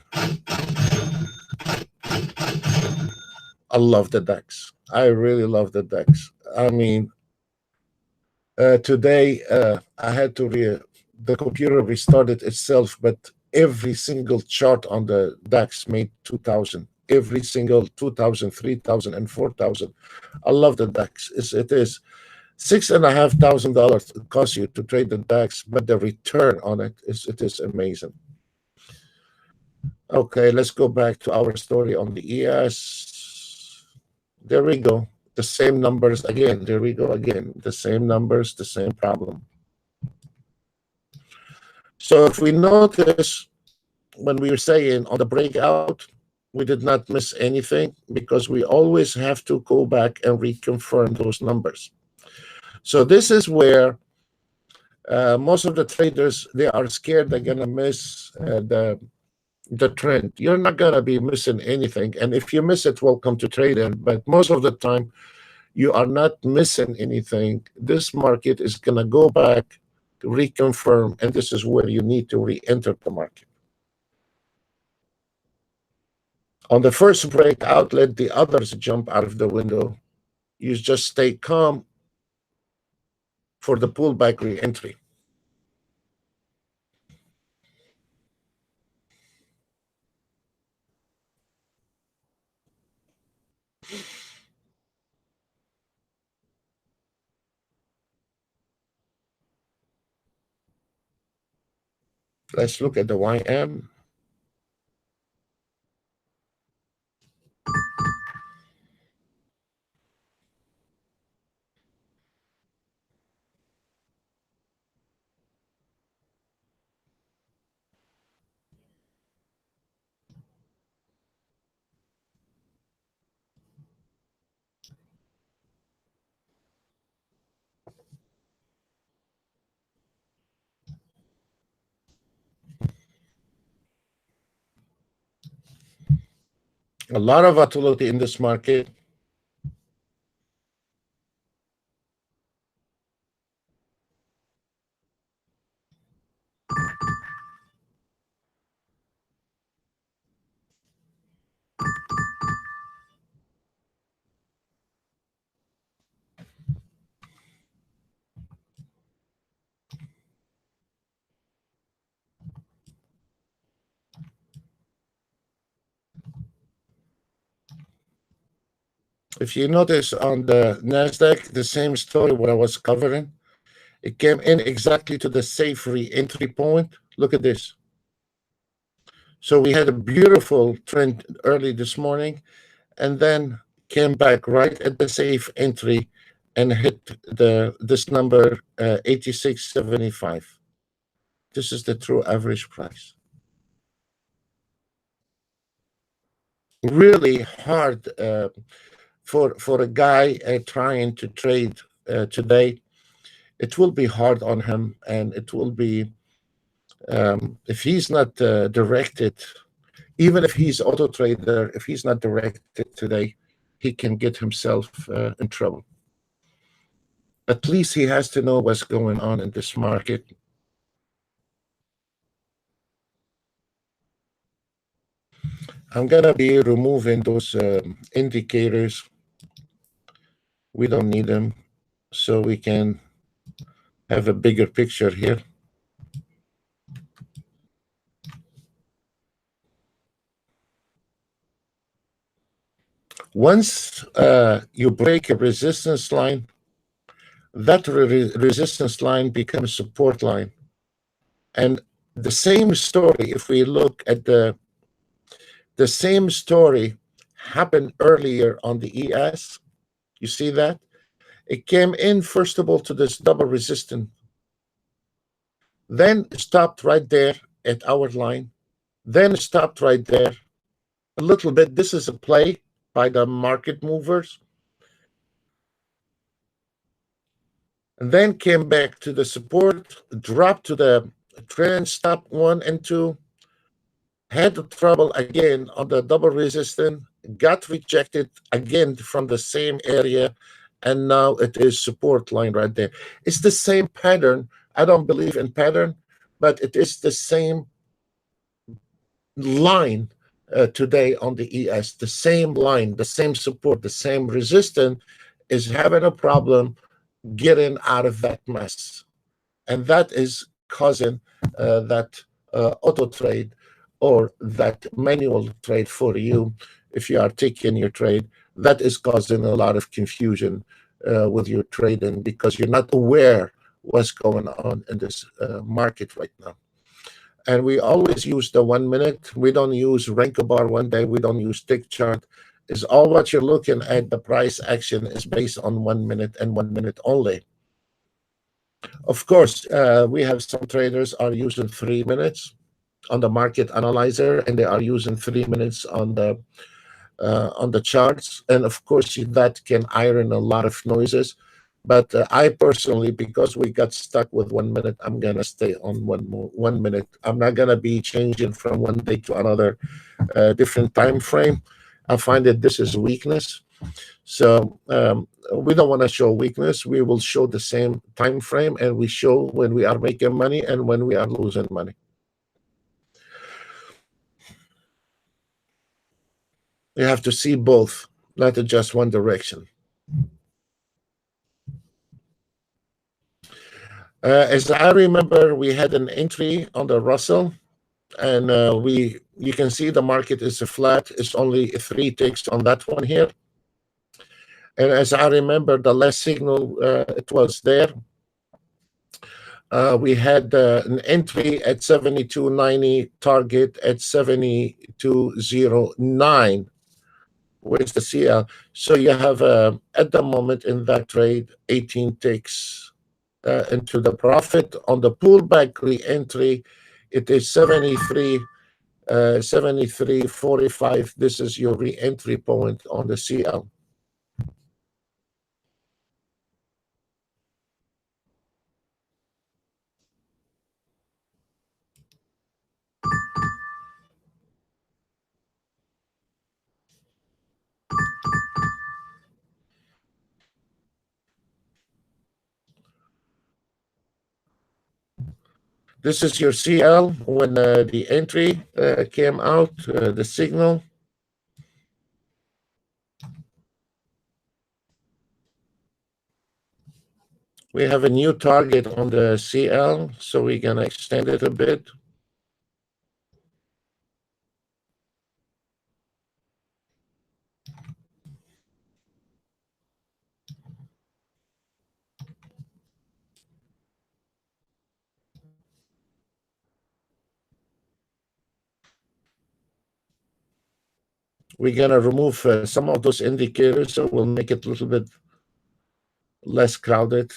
I love the DAX. I really love the DAX. I mean, today I had to the computer restarted itself, but every single chart on the DAX made 2,000. Every single 2,000, 3,000, and 4,000. I love the DAX. It is $6,500 it costs you to trade the DAX, but the return on it is amazing. Okay, let's go back to our story on the ES. There we go. The same numbers again. There we go again. The same numbers, the same problem. So if we notice when we were saying on the breakout, we did not miss anything because we always have to go back and reconfirm those numbers. So this is where most of the traders, they are scared they're going to miss the trend. You're not going to be missing anything. And if you miss it, welcome to trading. But most of the time, you are not missing anything. This market is going to go back, reconfirm, and this is where you need to re-enter the market. On the first breakout, let the others jump out of the window. You just stay calm for the pullback re-entry. Let's look at the YM. A lot of volatility in this market. If you notice on the NASDAQ, the same story what I was covering, it came in exactly to the safe re-entry point. Look at this. So we had a beautiful trend early this morning and then came back right at the safe entry and hit this number 86.75. This is the true average price. Really hard for a guy trying to trade today. It will be hard on him, and it will be if he's not directed, even if he's auto trader, if he's not directed today, he can get himself in trouble. At least he has to know what's going on in this market. I'm gonna be removing those indicators. We don't need them, so we can have a bigger picture here. Once you break a resistance line, that resistance line becomes support line. And the same story, if we look at the same story happened earlier on the ES. You see that? It came in, first of all, to this double resistance, then stopped right there at our line, then stopped right there a little bit. This is a play by the market movers. And then came back to the support, dropped to the trend stop 1 and 2, had trouble again on the double resistance, got rejected again from the same area, and now it is support line right there. It's the same pattern. I don't believe in pattern, but it is the same line today on the ES, the same line, the same support, the same resistance is having a problem getting out of that mess. And that is causing that auto trade or that manual trade for you, if you are taking your trade, that is causing a lot of confusion with your trading because you're not aware what's going on in this market right now. And we always use the 1 minute. We don't use rank bar one day. We don't use tick chart. Is all what you're looking at. The price action is based on 1 minute and 1 minute only. Of course, we have some traders are using 3 minutes on the market analyzer, and they are using 3 minutes on the charts. And of course, that can iron a lot of noises. But I personally, because we got stuck with 1 minute, I'm gonna stay on 1 minute. I'm not gonna be changing from one day to another different time frame. I find that this is weakness. So we don't want to show weakness. We will show the same time frame, and we show when we are making money and when we are losing money. You have to see both, not just one direction. As I remember, we had an entry on the Russell, and you can see the market is flat. It's only 3 ticks on that one here. And as I remember, the last signal, it was there. We had an entry at 72.90, target at 72.09. Where's the CL? So you have, at the moment in that trade, 18 ticks into the profit. On the pullback re-entry, it is 73.45. This is your re-entry point on the CL. This is your CL when the entry came out, the signal. We have a new target on the CL, so we're going to extend it a bit. We're going to remove some of those indicators, so we'll make it a little bit less crowded.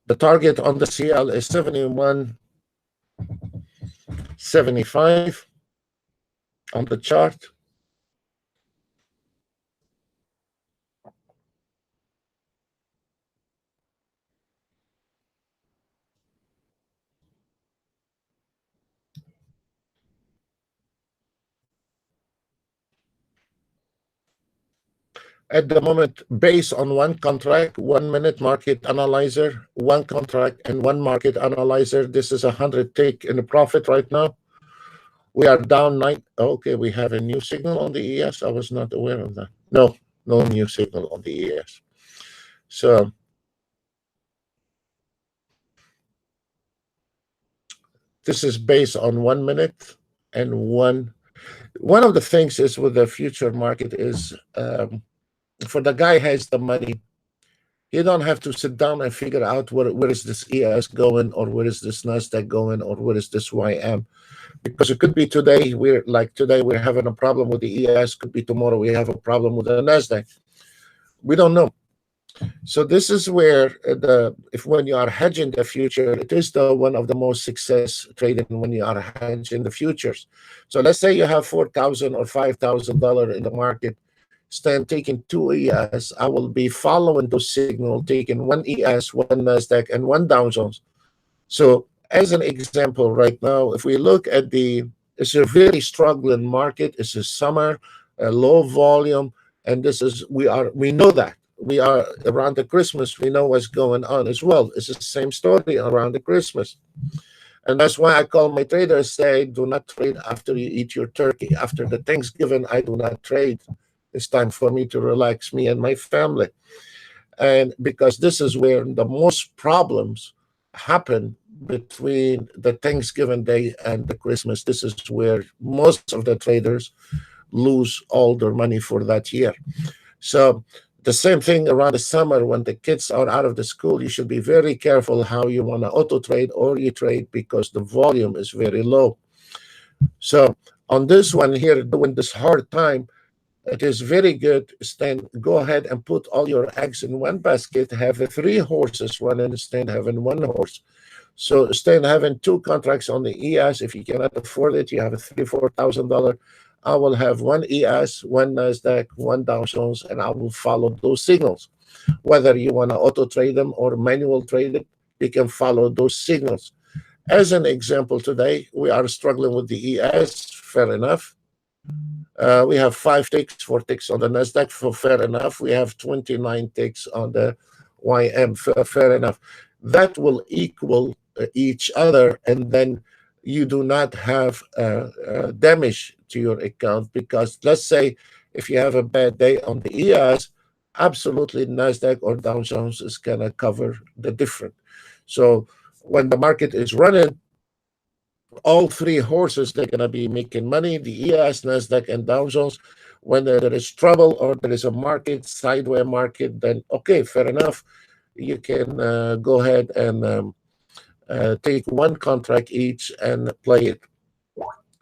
The target on the CL is 71.75 on the chart. At the moment, based on one contract, 1 minute market analyzer, one contract and one market analyzer, this is 100 tick in the profit right now. We are down 9. Okay, we have a new signal on the ES. I was not aware of that. No new signal on the ES. So this is based on 1 minute and one of the things is with the future market is for the guy has the money, you don't have to sit down and figure out where is this ES going, or where is this NASDAQ going, or where is this YM. Because it could be today, we're having a problem with the ES, could be tomorrow we have a problem with the NASDAQ. We don't know. So this is where when you are hedging the future, it is the one of the most success trading when you are hedging the futures. So let's say you have $4,000 or $5,000 in the market, stand taking 2 ES. I will be following those signal, taking 1 ES, 1 NASDAQ, and 1 Dow Jones. So as an example, right now, if we look at it's a very struggling market. It's a summer, a low volume, and we know that. We are around the Christmas, we know what's going on as well. It's the same story around the Christmas. And that's why I call my traders say, do not trade after you eat your turkey. After the Thanksgiving, I do not trade. It's time for me to relax, me and my family. And because this is where the most problems happen between the Thanksgiving Day and the Christmas. This is where most of the traders lose all their money for that year. So the same thing around the summer when the kids are out of the school, you should be very careful how you want to auto trade or you trade because the volume is very low. So on this one here, during this hard time, it is very good. Stan, go ahead and put all your eggs in one basket. Have the three horses running instead of having one horse. So instead of having two contracts on the ES, if you cannot afford it, you have a $3,000, $4,000. I will have one ES, one NASDAQ, one Dow Jones, and I will follow those signals. Whether you want to auto trade them or manual trade it, you can follow those signals. As an example, today we are struggling with the ES. Fair enough. We have 5 ticks, 4 ticks on the NASDAQ, for fair enough. We have 29 ticks on the YM, fair enough. That will equal each other, and then you do not have damage to your account because let's say if you have a bad day on the ES, absolutely NASDAQ or Dow Jones is going to cover the difference. So when the market is running, all three horses, they're going to be making money, the ES, NASDAQ, and Dow Jones. When there is trouble or there is a market, sideways market, then okay, fair enough. You can go ahead and take one contract each and play it.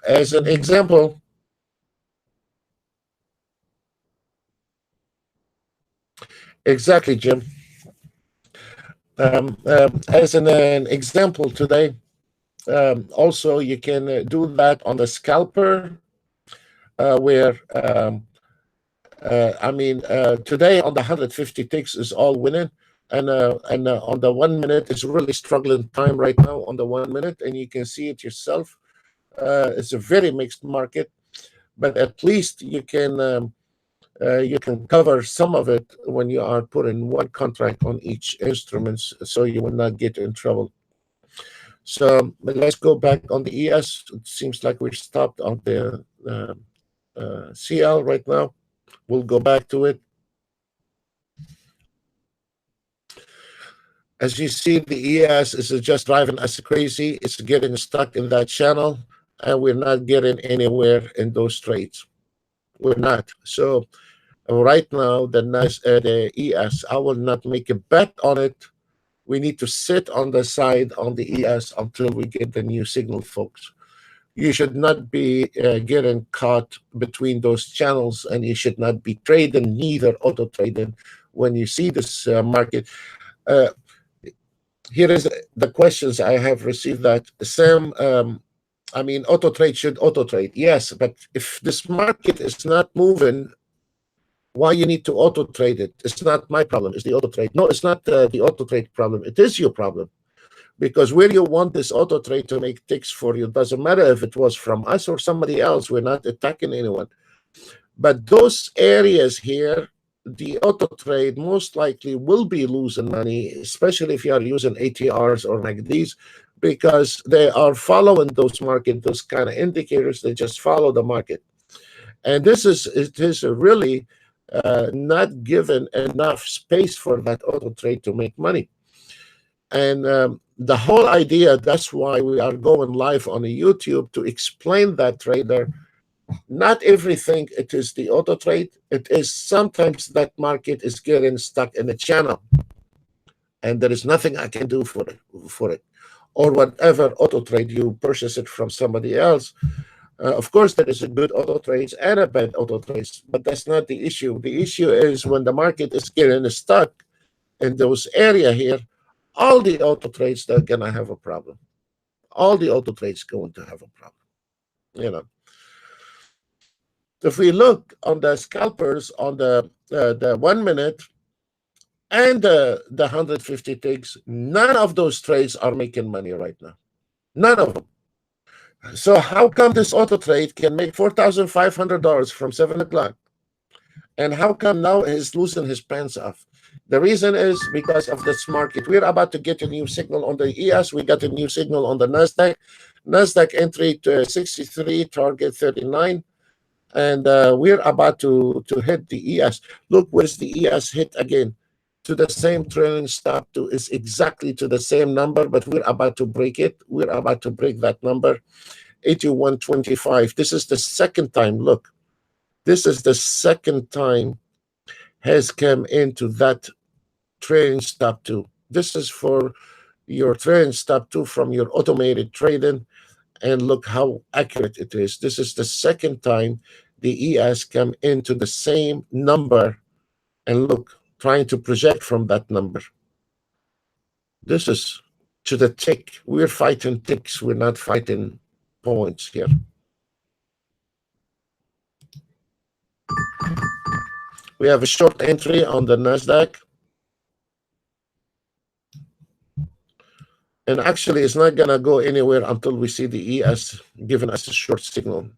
As an example, exactly, Jim. As an example today, also you can do that on the scalper, where today on the 150 ticks is all winning, and on the 1 minute it's really struggling time right now on the 1 minute, and you can see it yourself. It's a very mixed market, but at least you can cover some of it when you are putting one contract on each instrument, so you will not get in trouble. So let's go back on the ES. It seems like we're stopped on the CL right now. We'll go back to it. As you see, the ES is just driving us crazy. It's getting stuck in that channel, and we're not getting anywhere in those trades. We're not. So right now, the ES, I will not make a bet on it. We need to sit on the side on the ES until we get the new signal, folks. You should not be getting caught between those channels, and you should not be trading, neither auto trading, when you see this market. Uh, Here is the questions I have received that Sam, auto trade should auto trade. Yes, but if this market is not moving, why you need to auto trade it? It's not my problem. It's the auto trade. No, it's not the auto trade problem. It is your problem because where you want this auto trade to make ticks for you, doesn't matter if it was from us or somebody else. We're not attacking anyone. But those areas here, the auto trade most likely will be losing money, especially if you are using ATRs or like these, because they are following those market, those kind of indicators. They just follow the market, and it is really not given enough space for that auto trade to make money. And the whole idea, that's why we are going live on YouTube to explain that trader. Not everything it is the auto trade. It is sometimes that market is getting stuck in a channel, and there is nothing I can do for it, or whatever auto trade you purchase it from somebody else. Of course, there is a good auto trades and a bad auto trades, but that's not the issue. The issue is when the market is getting stuck in those area here, all the auto trades they're gonna have a problem. All the auto trades going to have a problem. You know. If we look on the scalpers on the 1 minute, and the 150 ticks, none of those trades are making money right now. None of them. So how come this auto trade can make $4,500 from 7 o'clock? And how come now he's losing his pants off? The reason is because of this market. We're about to get a new signal on the ES. We got a new signal on the NASDAQ. NASDAQ entry to 63, target 39. And we're about to hit the ES. Look, where's the ES hit again? To the same trailing stop to is exactly to the same number, but we're about to break it. We're about to break that number, 81.25. This is the second time. Look, this is the second time has come into that trailing stop to. This is for your trailing stop to from your automated trading, and look how accurate it is. This is the second time the ES come into the same number, and look, trying to project from that number. This is to the tick. We're fighting ticks. We're not fighting points here. We have a short entry on the NASDAQ. And actually, it's not going to go anywhere until we see the ES giving us a short signal.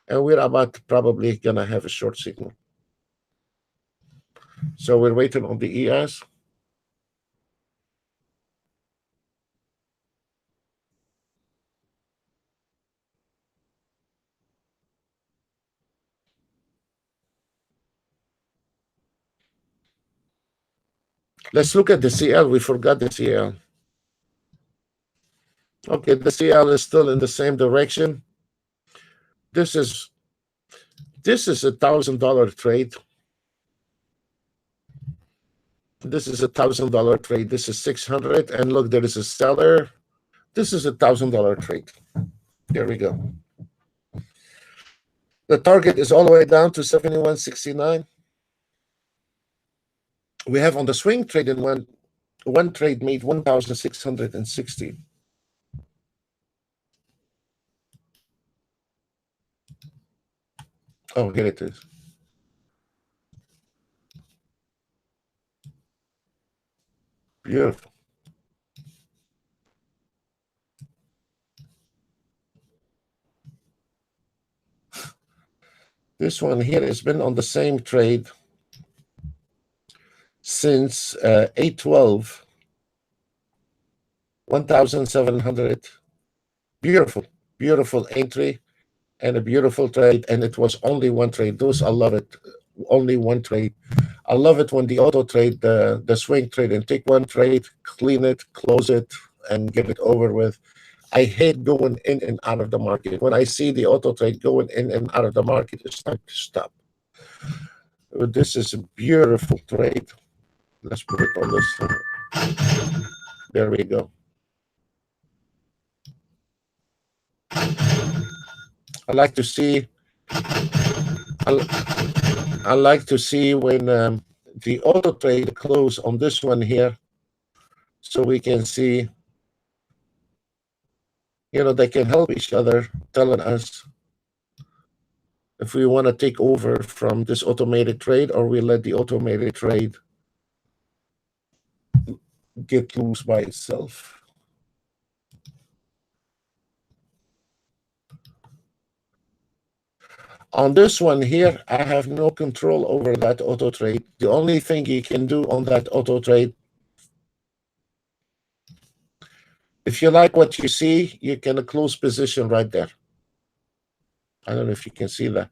And we're about probably going to have a short signal. So we're waiting on the ES. Let's look at the CL. We forgot the CL. Okay, the CL is still in the same direction. This is $1,000 trade. This is $1,000 trade. This is 600. And look, there is a seller. This is $1,000 trade. There we go. The target is all the way down to 71.69. We have on the swing trade in one trade made 1,660. Oh, here it is. Beautiful. This one here has been on the same trade since 8/12, 1,700. Beautiful, beautiful entry and a beautiful trade. And it was only one trade. Those, I love it. Only one trade. I love it when the auto trade, the swing trade, and take one trade, clean it, close it, and get it over with. I hate going in and out of the market. When I see the auto trade going in and out of the market, it's time to stop. This is a beautiful trade. Let's put it on this. There we go. I like to see. I like to see when the auto trade close on this one here, so we can see. They can help each other, telling us if we want to take over from this automated trade, or we let the automated trade get loose by itself. On this one here, I have no control over that auto trade. The only thing you can do on that auto trade, if you like what you see, you can close position right there. I don't know if you can see that.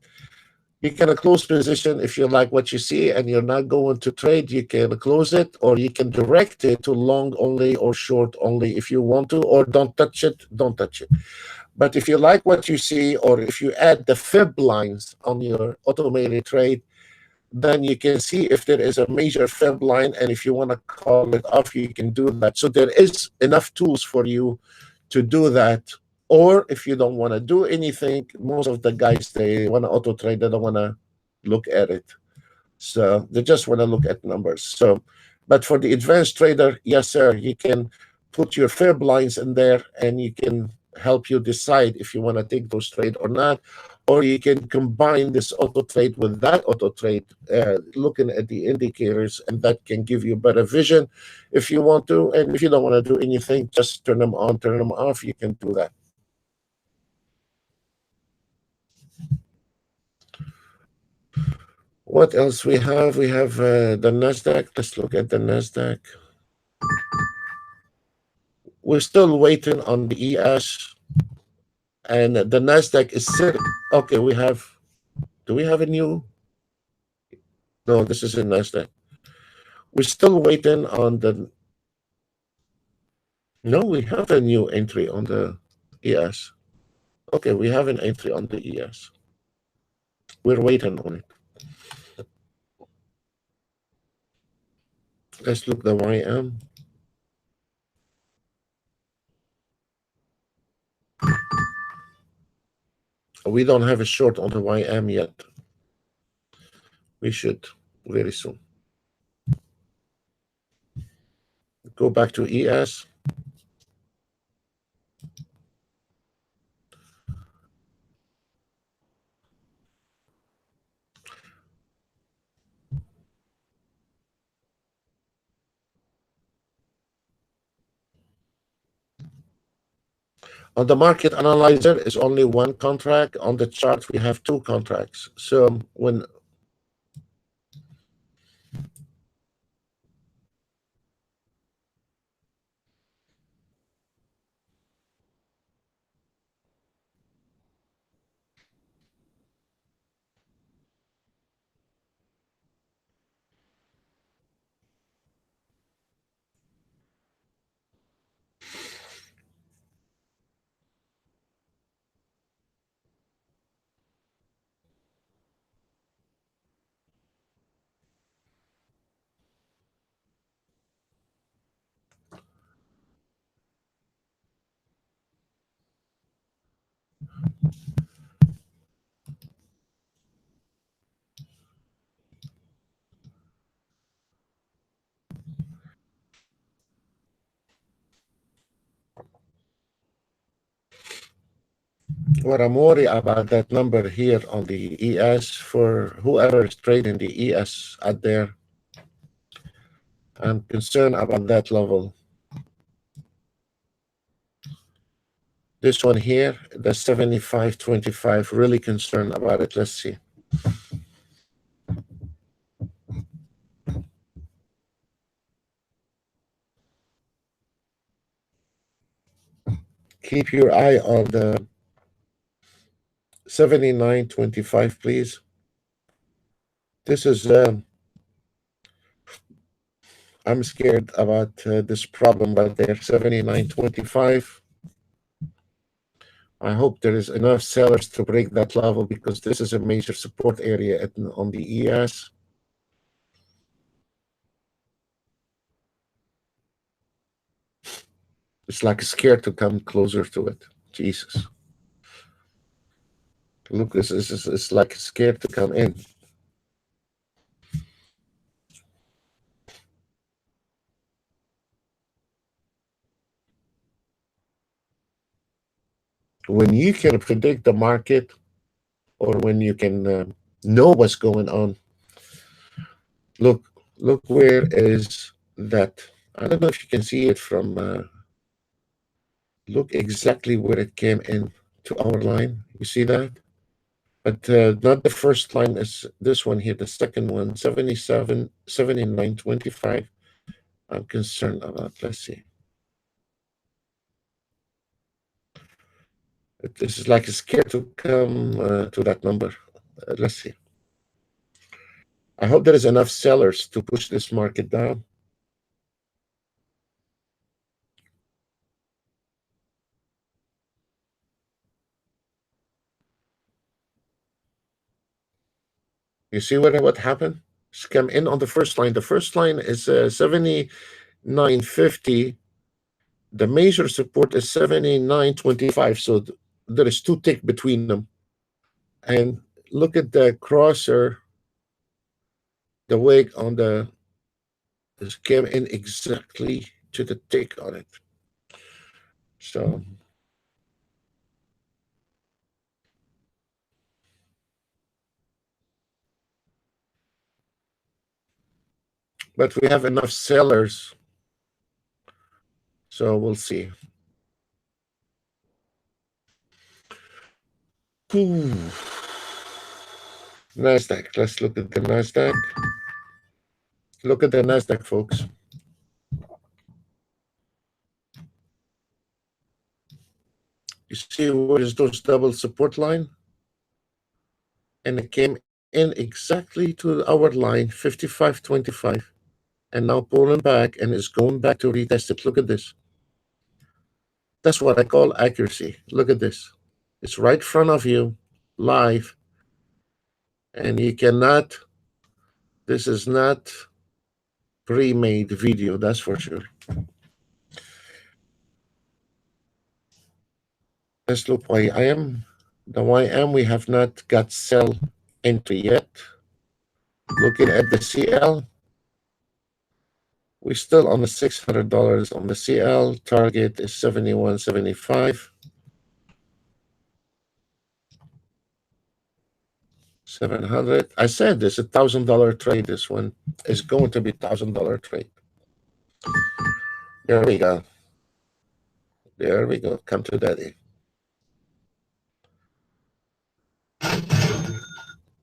You can close position if you like what you see and you're not going to trade. You can close it, or you can direct it to long only or short only if you want to, or don't touch it. Don't touch it. But if you like what you see, or if you add the fib lines on your automated trade, then you can see if there is a major fib line, and if you want to call it off, you can do that. So there is enough tools for you to do that. Or if you don't want to do anything, most of the guys, they want to auto trade, they don't want to look at it. So they just want to look at numbers. So, but for the advanced trader, yes, sir, you can put your fib lines in there, and you can help you decide if you want to take those trades or not. or you can combine this auto trade with that auto trade, looking at the indicators, and that can give you better vision if you want to. And if you don't want to do anything, just turn them on, turn them off. You can do that. What else we have? We have the Nasdaq. Let's look at the Nasdaq. We're still waiting on the ES, and the Nasdaq is sitting. Okay, we have. Do we have a new? No, this is a Nasdaq. We're still waiting on the. No, we have a new entry on the ES. Okay, we have an entry on the ES. We're waiting on it. Let's look the YM. We don't have a short on the YM yet. We should very soon. Go back to ES. On the market analyzer is only one contract. On the chart, we have two contracts. So when what I'm worried about that number here on the ES for whoever is trading the ES out there. I'm concerned about that level. This one here, the 75.25, really concerned about it. Let's see. Keep your eye on the 79.25, please. This is, I'm scared about this problem right there, 79.25. I hope there is enough sellers to break that level because this is a major support area on the ES. It's like scared to come closer to it. Jesus. Look, this is it's like scared to come in. When you can predict the market, or when you can know what's going on, look where is that. I don't know if you can see it from look exactly where it came in to our line. You see that? But not the first line, is this one here, the second one, 77, 79.25. I'm concerned about. Let's see. This is like scared to come to that number. Let's see. I hope there is enough sellers to push this market down. You see what happened? It's come in on the first line. The first line is 79.50. The major support is 79.25. So there is two tick between them. And look at the crosser, the wick on the came in exactly to the tick on it. So but we have enough sellers, so we'll see. NASDAQ. Let's look at the NASDAQ. Look at the NASDAQ, folks. You see where is those double support line? And it came in exactly to our line, 55.25. And now pulling back and is going back to retest it. Look at this. That's what I call accuracy. Look at this. It's right in front of you, live. And you cannot, this is not pre-made video, that's for sure. Let's look YM. The YM, we have not got sell entry yet. Looking at the CL, we're still on the $600 on the CL. Target is 71.75. 700. I said this, $1,000 trade. This one is going to be $1,000 trade. There we go. There we go. Come to daddy.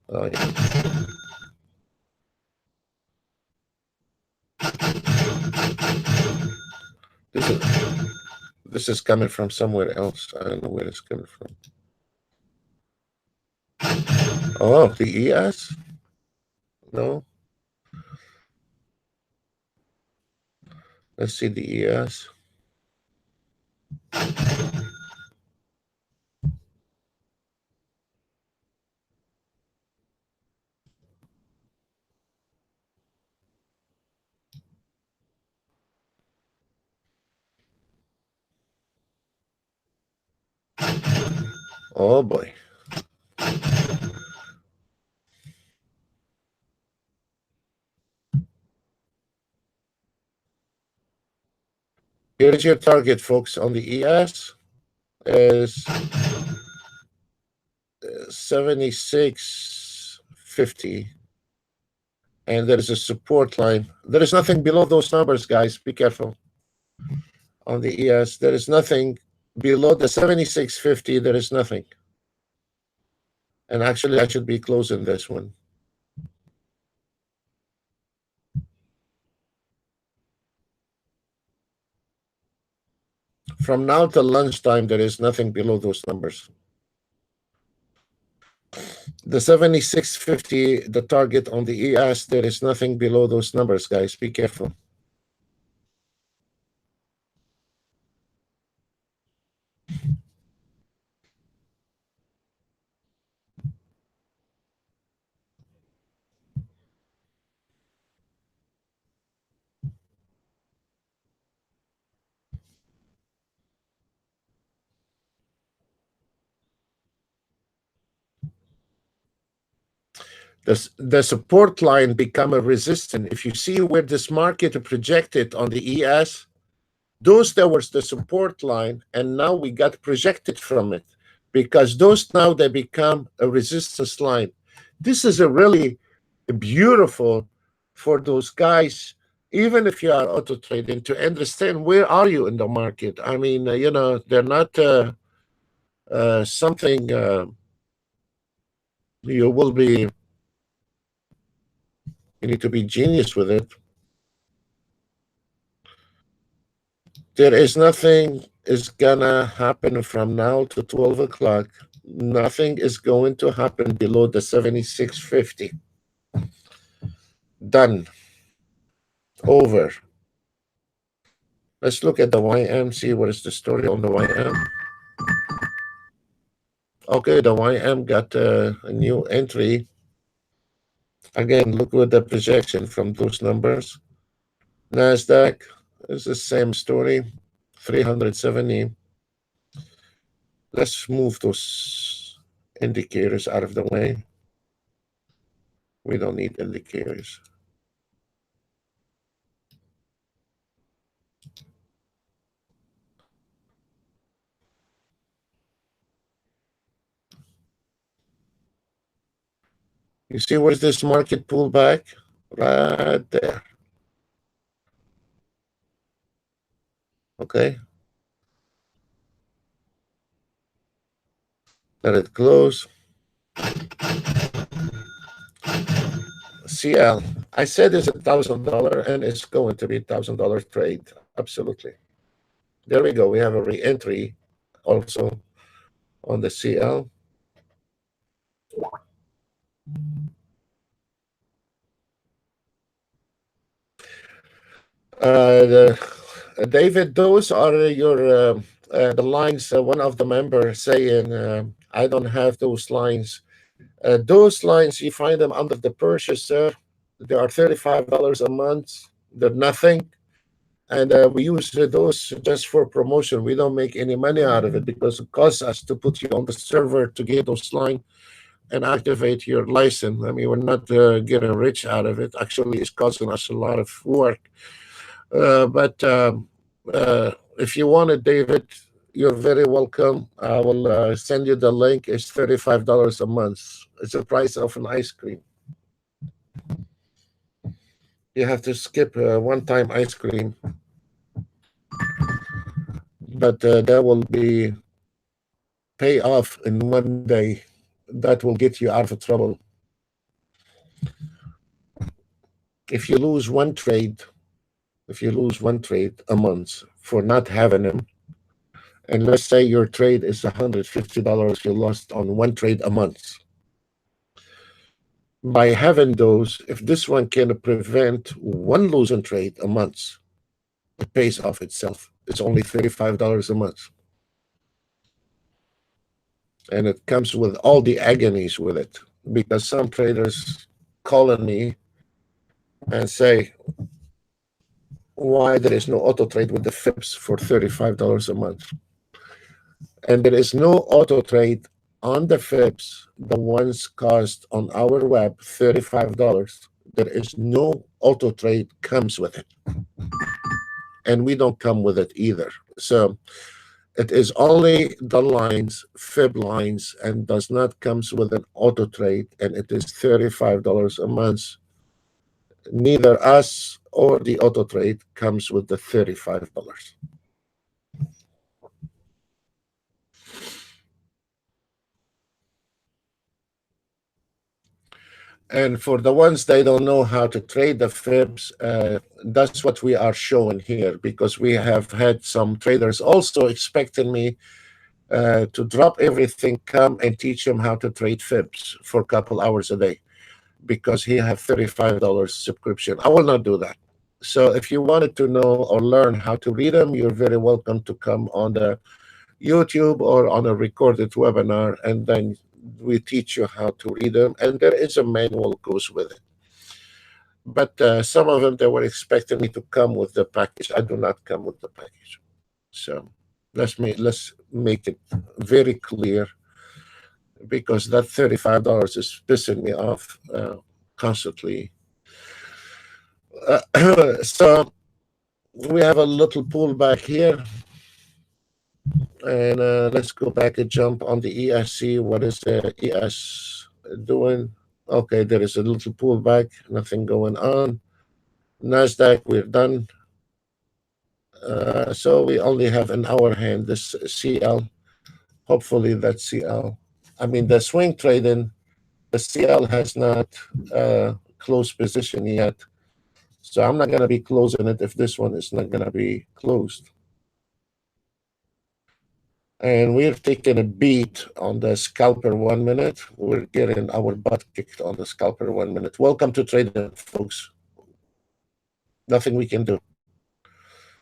Oh, yeah. This is coming from somewhere else. I don't know where it's coming from. Oh, the ES? No. Let's see the ES. Oh boy. Here's your target, folks, on the ES is 76.50. And there is a support line. There is nothing below those numbers, guys. Be careful. On the ES, there is nothing below the 76.50. There is nothing. And actually, I should be closing this one. From now till lunchtime, there is nothing below those numbers. The 76.50, the target on the ES, there is nothing below those numbers, guys. Be careful. The support line become a resistance. If you see where this market projected on the ES, those there was the support line, and now we got projected from it because those now they become a resistance line. This is a really beautiful for those guys, even if you are auto trading, to understand where are you in the market. I mean, you know, they're not something you will be. You need to be genius with it. There is nothing is gonna happen from now to 12 o'clock. Nothing is going to happen below the 76.50. Done. Over. Let's look at the YM, see what is the story on the YM. Okay, the YM got a new entry. Again, look at the projection from those numbers. NASDAQ is the same story, 370. Let's move those indicators out of the way. We don't need indicators. You see where's this market pullback? Right there. Okay, let it close. CL. I said it's $1,000 and it's going to be $1,000 trade. Absolutely. There we go. We have a re-entry also on the CL. David, those are the lines. One of the members saying, "I don't have those lines." Those lines you find them under the purchaser. They are $35 a month. They're nothing, and we use those just for promotion. We don't make any money out of it because it costs us to put you on the server to get those lines and activate your license. I mean, we're not getting rich out of it. Actually, it's costing us a lot of work. But if you want it, David, you're very welcome. I will send you the link. It's $35 a month. It's the price of an ice cream. You have to skip one-time ice cream, but that will be pay off in one day. That will get you out of trouble. If you lose one trade, a month for not having them, and let's say your trade is $150, you lost on one trade a month. By having those, if this one can prevent one losing trade a month, it pays off itself. It's only $35 a month. And it comes with all the agonies with it, because some traders calling me and say, why there is no auto trade with the FIPS for $35 a month? And there is no auto trade on the FIPS, the ones cost on our web $35. There is no auto trade comes with it. And we don't come with it either. So it is only the lines, fib lines, and does not comes with an auto trade, and it is $35 a month. Neither us or the auto trade comes with the $35. And for the ones they don't know how to trade the fibs, that's what we are showing here, because we have had some traders also expecting me to drop everything, come and teach them how to trade fibs for a couple hours a day, because he have $35 subscription. I will not do that. So if you wanted to know or learn how to read them, you're very welcome to come on the YouTube or on a recorded webinar, and then we teach you how to read them, and there is a manual goes with it. But some of them, they were expecting me to come with the package. I do not come with the package. So let's make it very clear, because that $35 is pissing me off constantly. So we have a little pullback here. And let's go back and jump on the ESC. What is the ES doing? Okay, there is a little pullback, nothing going on. NASDAQ, we're done. So we only have in our hand this CL. Hopefully that CL. I mean, the swing trading, the CL has not closed position yet. So I'm not going to be closing it if this one is not going to be closed. And we're taking a beat on the scalper 1 minute. We're getting our butt kicked on the scalper 1 minute. Welcome to trading, folks. Nothing we can do.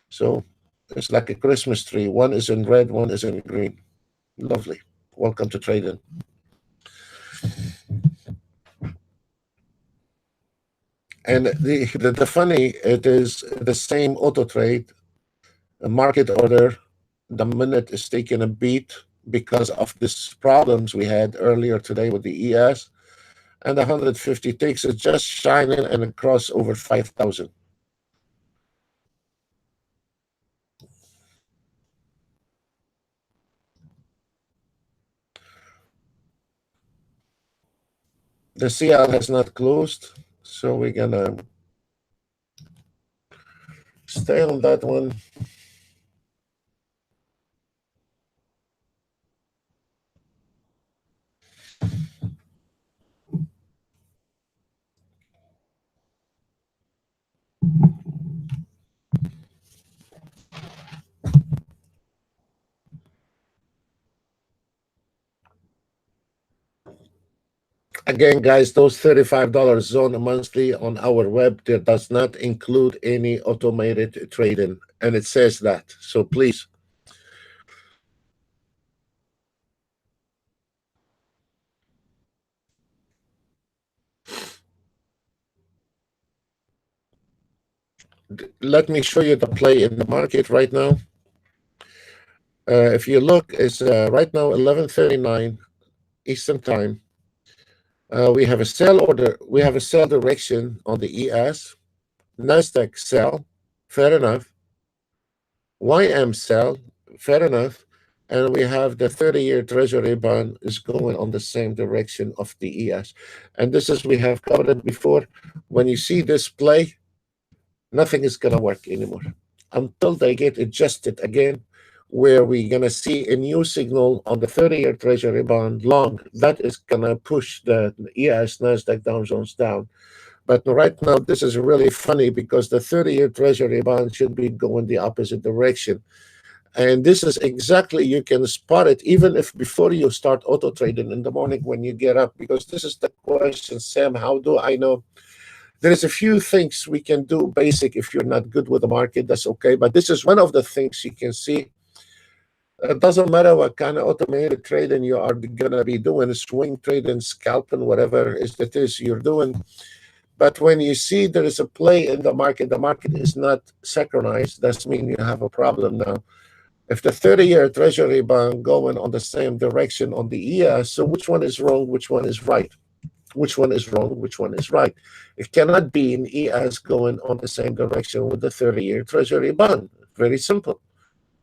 So it's like a Christmas tree. One is in red, one is in green. Lovely. Welcome to trading. And the funny, it is the same auto trade, a market order. The minute is taking a beat because of these problems we had earlier today with the ES. And the 150 takes it just shining and across over 5,000. The CL has not closed, so we're gonna stay on that one. Again, guys, those $35 zone monthly on our web that does not include any automated trading, and it says that. So please, let me show you the play in the market right now. If you look, it's right now 11:39 Eastern Time. We have a sell order. We have a sell direction on the ES. Nasdaq sell, fair enough. YM sell, fair enough. And we have the 30-year Treasury bond is going on the same direction of the ES. And this is, we have covered it before. When you see this play, nothing is going to work anymore until they get adjusted again, where we're going to see a new signal on the 30-year Treasury bond long. That is going to push the ES Nasdaq Dow Jones down. But right now, this is really funny because the 30-year Treasury bond should be going the opposite direction. And this is exactly, you can spot it even if before you start auto trading in the morning when you get up, because this is the question, Sam, how do I know? There's a few things we can do basic. If you're not good with the market, that's okay. But this is one of the things you can see. It doesn't matter what kind of automated trading you are going to be doing, swing trading, scalping, whatever it is you're doing. But when you see there is a play in the market is not synchronized, that means you have a problem now. If the 30-year Treasury bond going on the same direction on the ES, so which one is wrong, which one is right? Which one is wrong, which one is right? It cannot be an ES going on the same direction with the 30-year Treasury bond. Very simple.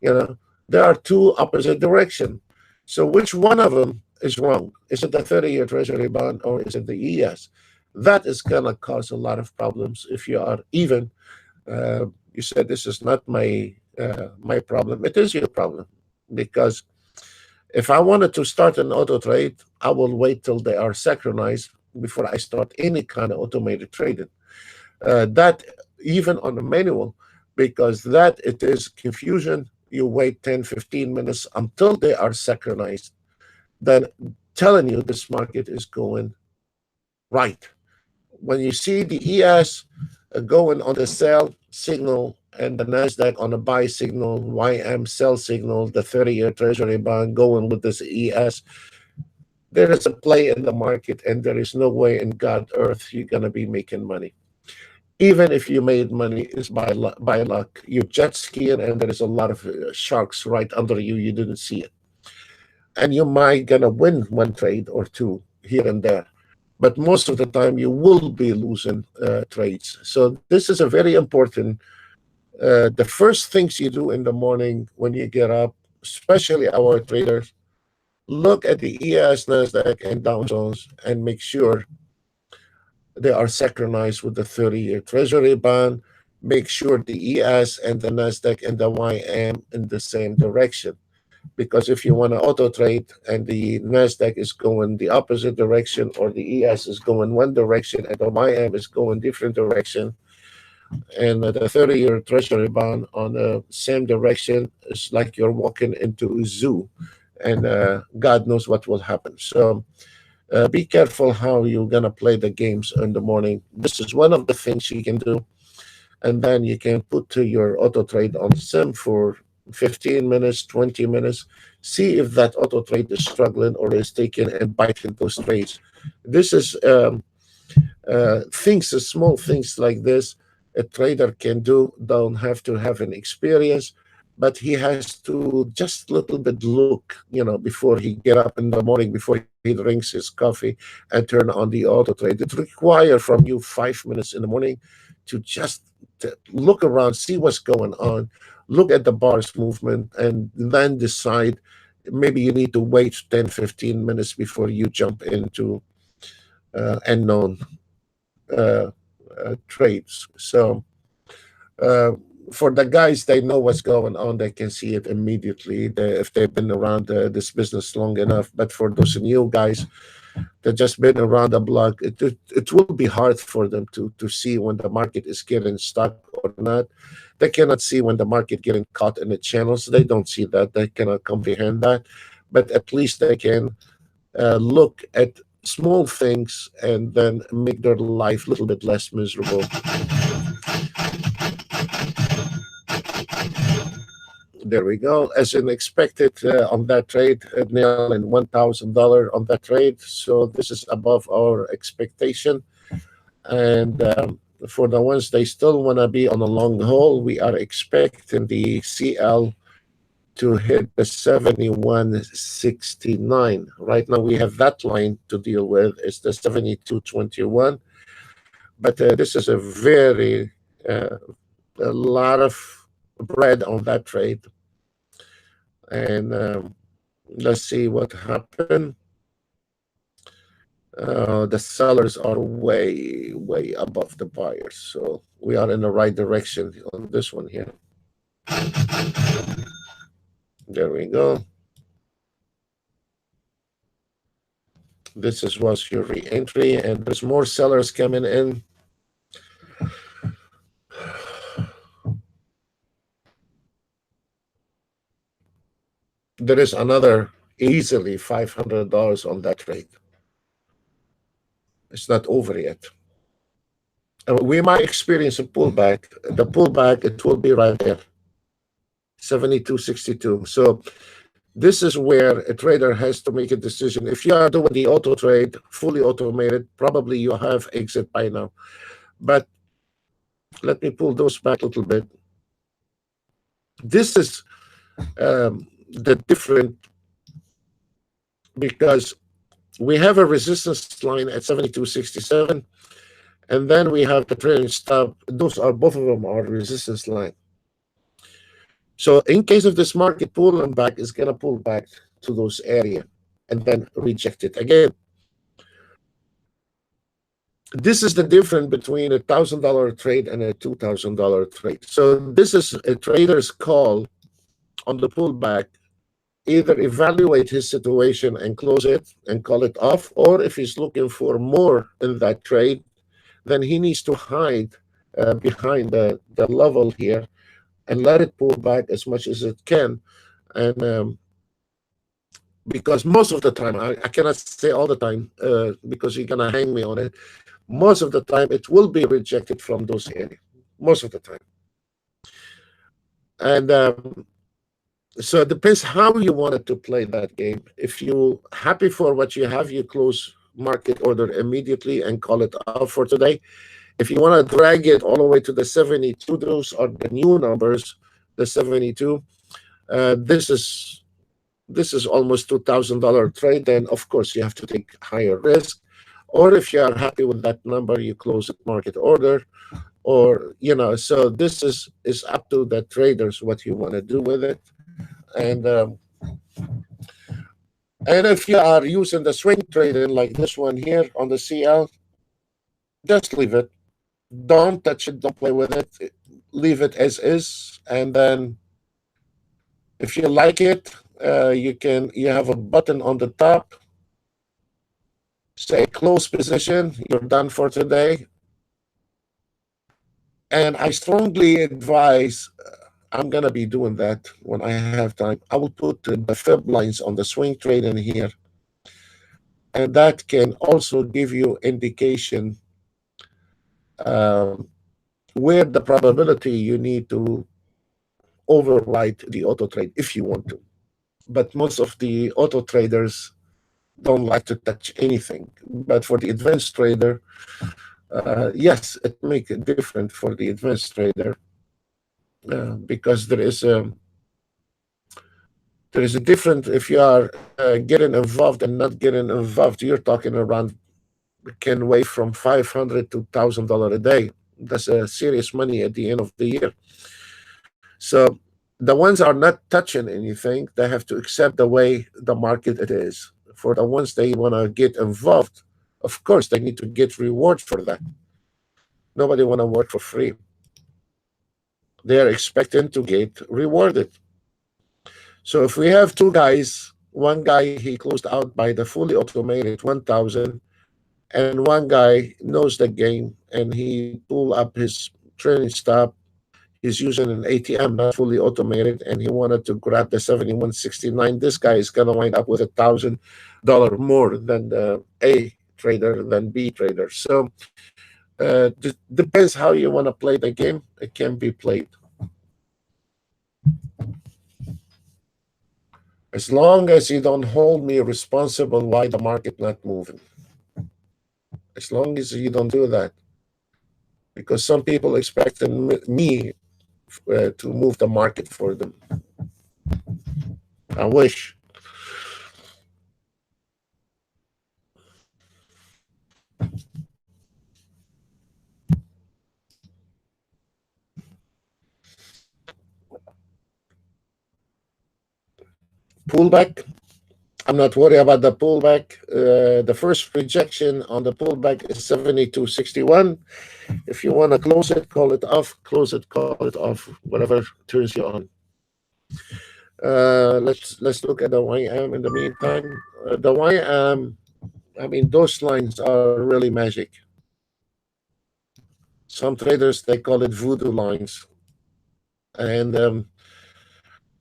You know, there are two opposite directions. So which one of them is wrong? Is it the 30-year Treasury bond or is it the ES? That is going to cause a lot of problems if you are even. You said this is not my problem. It is your problem, because if I wanted to start an auto trade, I will wait till they are synchronized before I start any kind of automated trading. That even on the manual, because that it is confusion. You wait 10, 15 minutes until they are synchronized. Then telling you this market is going right. When you see the ES going on the sell signal and the Nasdaq on a buy signal, YM sell signal, the 30-year Treasury bond going with this ES, there is a play in the market, and there is no way in God earth you're gonna be making money. Even if you made money, is by luck. You're jet skiing, and there is a lot of sharks right under you. You didn't see it, and you might gonna win one trade or two here and there, but most of the time you will be losing trades. So this is a very important. The first things you do in the morning when you get up, especially our traders, look at the ES, Nasdaq, and Dow Jones, and make sure they are synchronized with the 30-year Treasury bond. Make sure the ES and the Nasdaq and the YM in the same direction. Because if you want to auto trade and the Nasdaq is going the opposite direction, or the ES is going one direction and the YM is going different direction, and the 30-year Treasury bond on the same direction, it's like you're walking into a zoo, and God knows what will happen. So be careful how you're gonna play the games in the morning. This is one of the things you can do, and then you can put to your auto trade on sim for 15 minutes, 20 minutes. See if that auto trade is struggling or is taking and biting those trades. This is things, small things like this, a trader can do. Don't have to have an experience, but he has to just a little bit look, before he get up in the morning, before he drinks his coffee and turn on the auto trade. It requires from you 5 minutes in the morning to just to look around, see what's going on, look at the bars movement, and then decide. Maybe you need to wait 10, 15 minutes before you jump into unknown uh, trades. So uh, for the guys, they know what's going on. They can see it immediately if they've been around this business long enough. But for those new guys that just been around the block, it will be hard for them to see when the market is getting stuck or not. They cannot see when the market getting caught in the channels. They don't see that. They cannot comprehend that. But at least they can look at small things and then make their life a little bit less miserable. There we go. As in expected on that trade, nail in $1,000 on that trade. So this is above our expectation. And for the ones they still want to be on a long haul, we are expecting the CL to hit the 71.69. Right now we have that line to deal with. It's the 72.21. But this is uh, a lot of bread on that trade. And let's see what happened. The sellers are way above the buyers. So we are in the right direction on this one here. There we go. This was your re-entry, and there's more sellers coming in. There is another easily $500 on that trade. It's not over yet. We might experience a pullback. The pullback, it will be right there, 72.62. So this is where a trader has to make a decision. If you are doing the auto trade, fully automated, probably you have exit by now. But let me pull those back a little bit. This is the different, because we have a resistance line at 72.67, and then we have the trailing stop. Those are, both of them are resistance line. So in case of this market pulling back, it's going to pull back to those area and then reject it again. This is the difference between a $1,000 trade and a $2,000 trade. So this is a trader's call on the pullback. Either evaluate his situation and close it and call it off, or if he's looking for more in that trade, then he needs to hide behind the level here and let it pull back as much as it can. And because most of the time, I cannot say all the time because you're going to hang me on it. Most of the time, it will be rejected from those areas, most of the time. And so it depends how you wanted to play that game. If you're happy for what you have, you close market order immediately and call it off for today. If you want to drag it all the way to the 72, those are the new numbers, the 72. This is almost $2,000 trade. Then of course you have to take higher risk. Or if you are happy with that number, you close it market order. Or so this is up to the traders what you want to do with it. And if you are using the swing trading like this one here on the CL, just leave it. Don't touch it. Don't play with it. Leave it as is. And then if you like it, you have a button on the top. Say close position. You're done for today. And I strongly advise, I'm going to be doing that when I have time. I will put the fib lines on the swing trade in here. And that can also give you indication where the probability you need to override the auto trade if you want to. But most of the auto traders don't like to touch anything. But for the advanced trader, yes, it makes it different for the advanced trader because there is a different. If you are getting involved and not getting involved, you're talking around can weigh from $500 to $1,000 a day. That's serious money at the end of the year. So the ones are not touching anything, they have to accept the way the market it is. For the ones they want to get involved, of course, they need to get reward for that. Nobody want to work for free. They are expecting to get rewarded. So if we have two guys, one guy, he closed out by the fully automated 1,000, and one guy knows the game and he pull up his trailing stop. He's using an ATM, not fully automated, and he wanted to grab the 71.69. This guy is going to wind up with $1,000 more than the A trader than B trader. So depends how you want to play the game. It can be played. As long as you don't hold me responsible why the market not moving. As long as you don't do that. Because some people expect me to move the market for them. I wish. Pullback. I'm not worried about the pullback. The first rejection on the pullback is 72.61. If you want to close it, call it off. Close it, call it off. Whatever turns you on. Let's look at the YM in the meantime. The YM, I mean, those lines are really magic. Some traders, they call it voodoo lines, and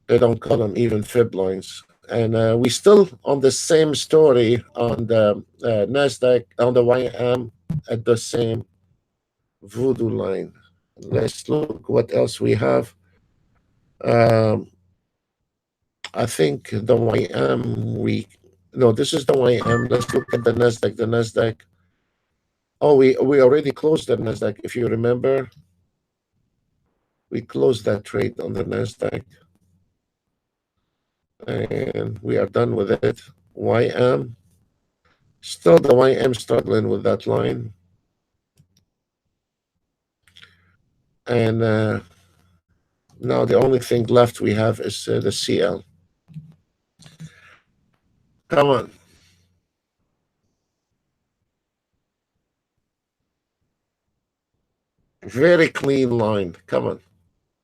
they don't call them even fib lines. And we still on the same story on the Nasdaq, on the YM, at the same voodoo line. Let's look what else we have. I think the YM no, this is the YM. Let's look at the Nasdaq. The Nasdaq. Oh, we already closed the Nasdaq. If you remember, we closed that trade on the Nasdaq, and we are done with it. YM. Still the YM struggling with that line. And now the only thing left we have is the CL. Come on. Very clean line. Come on.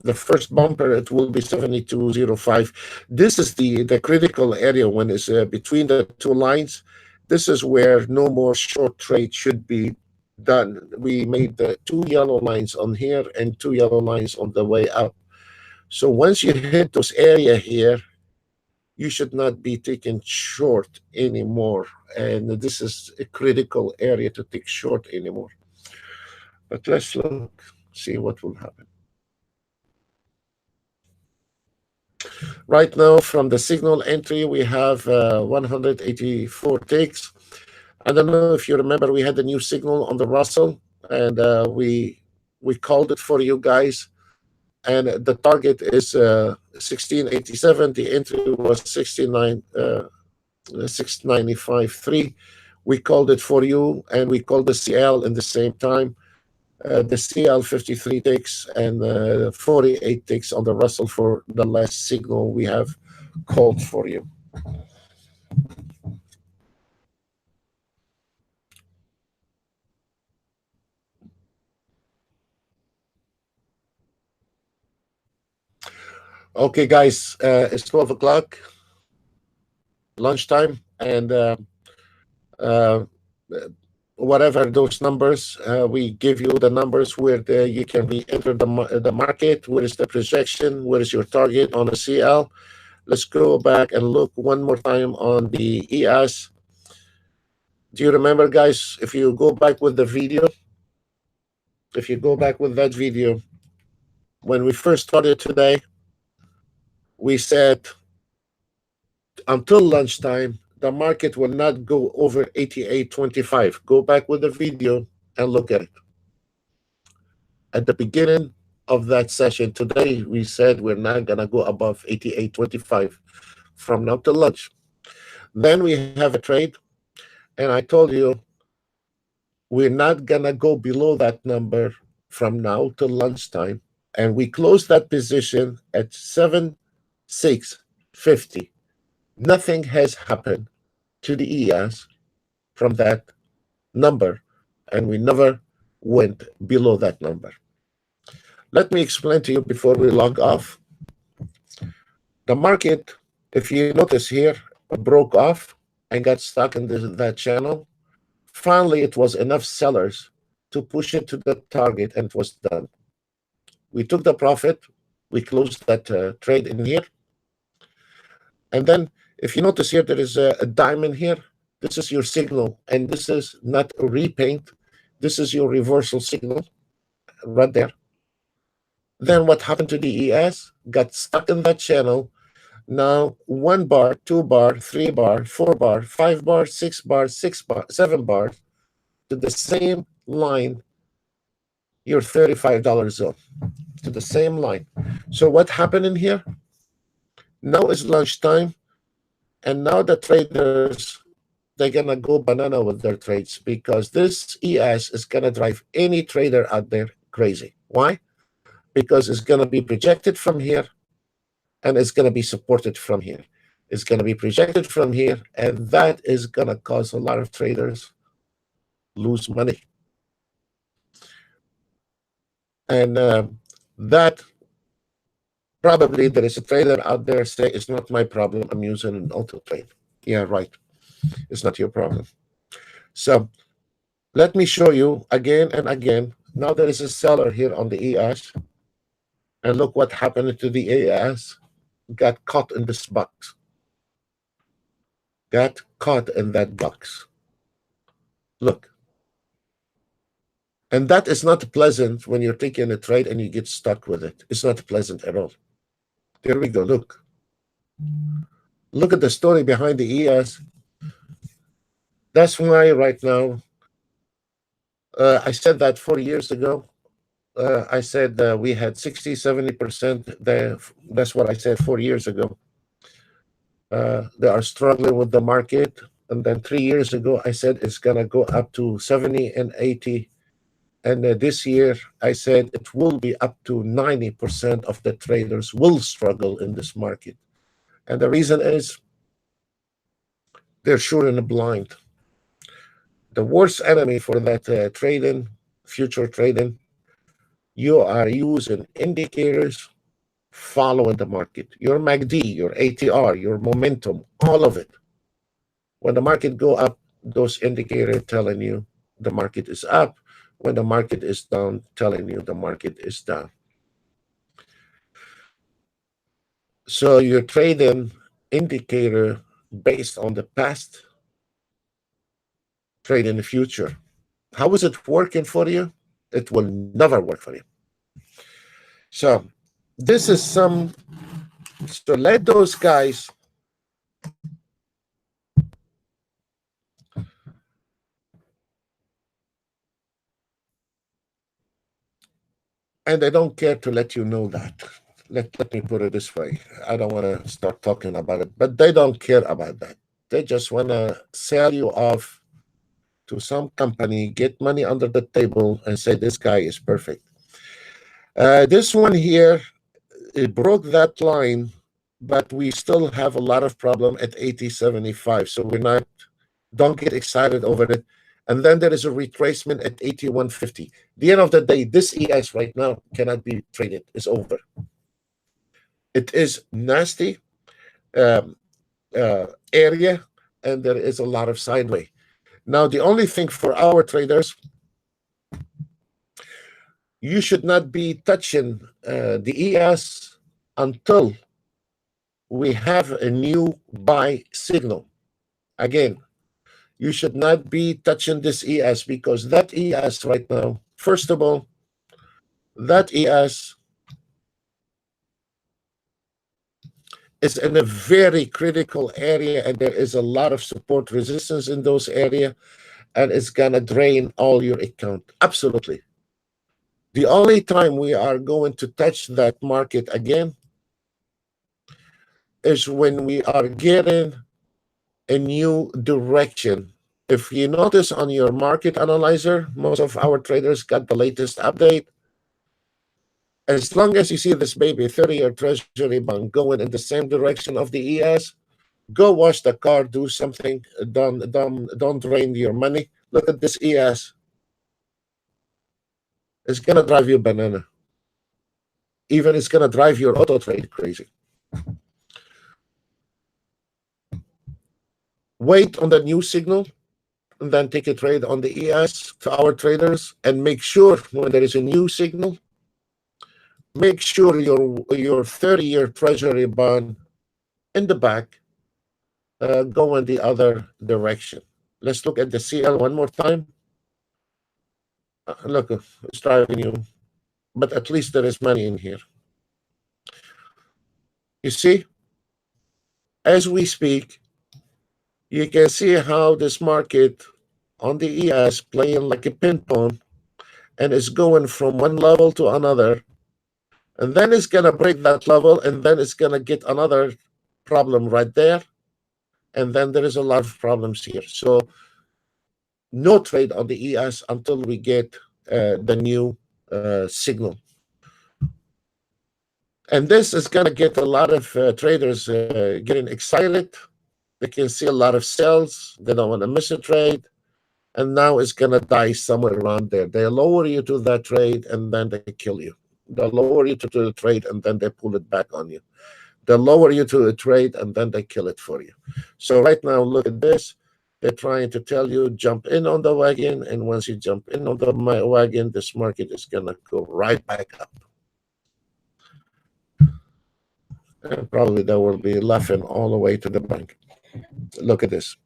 The first bumper, it will be 72.05. This is the critical area when it's between the two lines. This is where no more short trade should be done. We made the two yellow lines on here and two yellow lines on the way up. So once you hit those area here, you should not be taking short anymore. And this is a critical area to take short anymore. But let's look, see what will happen. Right now, from the signal entry, we have 184 ticks. I don't know if you remember, we had a new signal on the Russell, and we called it for you guys. And the target is 1687. The entry was 695.3. We called it for you, and we called the CL in the same time. The CL 53 ticks and 48 ticks on the Russell for the last signal we have called for you. Okay, guys, it's 12 o'clock, lunchtime, and whatever those numbers, we give you the numbers where you can re-enter the market. Where is the projection? Where is your target on the CL? Let's go back and look one more time on the ES. Do you remember, guys, if you go back with the video, if you go back with that video, when we first started today, we said until lunchtime, the market will not go over 88.25. Go back with the video and look at it. At the beginning of that session today, we said we're not going to go above 88.25 from now to lunch. Then we have a trade, and I told you we're not going to go below that number from now to lunchtime. And we closed that position at 7,650. Nothing has happened to the ES from that number, and we never went below that number. Let me explain to you before we log off. The market, if you notice here, broke off and got stuck in that channel. Finally, it was enough sellers to push it to the target, and it was done. We took the profit. We closed that trade in here. And then, if you notice here, there is a diamond here. This is your signal, and this is not a repaint. This is your reversal signal right there. Then what happened to the ES? Got stuck in that channel. Now 1 bar, 2 bar, 3 bar, 4 bar, 5 bar, 6 bar, 6 bar, 7 bar to the same line, your $35 zone, to the same line. So what happened in here? Now is lunchtime, and now the traders, they're gonna go banana with their trades because this ES is gonna drive any trader out there crazy. Why? Because it's gonna be projected from here, and it's gonna be supported from here. It's gonna be projected from here, and that is gonna cause a lot of traders lose money. And that probably there is a trader out there say, it's not my problem, I'm using an auto trade. Yeah, right. It's not your problem. So let me show you again and again. Now there is a seller here on the ES. And look what happened to the ES. Got caught in this box. Got caught in that box. Look. And that is not pleasant when you're taking a trade and you get stuck with it. It's not pleasant at all. There we go. Look. Look at the story behind the ES. That's why right now, I said that 4 years ago. I said we had 60, 70%. That's what I said 4 years ago. They are struggling with the market. And then 3 years ago, I said it's going to go up to 70 and 80. And this year, I said it will be up to 90% of the traders will struggle in this market. And the reason is they're shooting blind. The worst enemy for that trading, future trading, you are using indicators following the market. Your MACD, your ATR, your momentum, all of it. When the market go up, those indicators telling you the market is up. When the market is down, telling you the market is down. So you're trading indicator based on the past, trade in the future. How is it working for you? It will never work for you. So this is so let those guys and they don't care to let you know that. Let me put it this way. I don't want to start talking about it, but they don't care about that. They just want to sell you off to some company, get money under the table, and say this guy is perfect. This one here, it broke that line, but we still have a lot of problem at 80.75. So don't get excited over it. And then there is a retracement at 81.50. The end of the day, this ES right now cannot be traded. It's over. It is nasty area, and there is a lot of sideways. Now, the only thing for our traders, you should not be touching the ES until we have a new buy signal. Again, you should not be touching this ES because that ES right now, first of all, that ES is in a very critical area, and there is a lot of support resistance in those areas, and it's gonna drain all your account. Absolutely. The only time we are going to touch that market again is when we are getting a new direction. If you notice on your market analyzer, most of our traders got the latest update. As long as you see this baby 30-year treasury bond going in the same direction of the ES, go watch the car do something. Don't drain your money. Look at this ES. It's gonna drive you banana. Even it's gonna drive your auto trade crazy. Wait on the new signal, and then take a trade on the ES to our traders, and make sure when there is a new signal, make sure your 30-year treasury bond in the back go in the other direction. Let's look at the CL one more time. Look, it's driving you, but at least there is money in here. You see, as we speak, you can see how this market on the ES playing like a ping pong, and it's going from one level to another, and then it's going to break that level, and then it's going to get another problem right there, and then there is a lot of problems here. So no trade on the ES until we get the new signal. And this is going to get a lot of traders getting excited. They can see a lot of sells. They don't want to miss a trade. And now it's going to die somewhere around there. They lower you to that trade, and then they kill you. They'll lower you to the trade, and then they pull it back on you. They'll lower you to a trade, and then they kill it for you. So right now, look at this. They're trying to tell you, jump in on the wagon. And once you jump in on the wagon, this market is going to go right back up. And probably they will be laughing all the way to the bank. Look at this.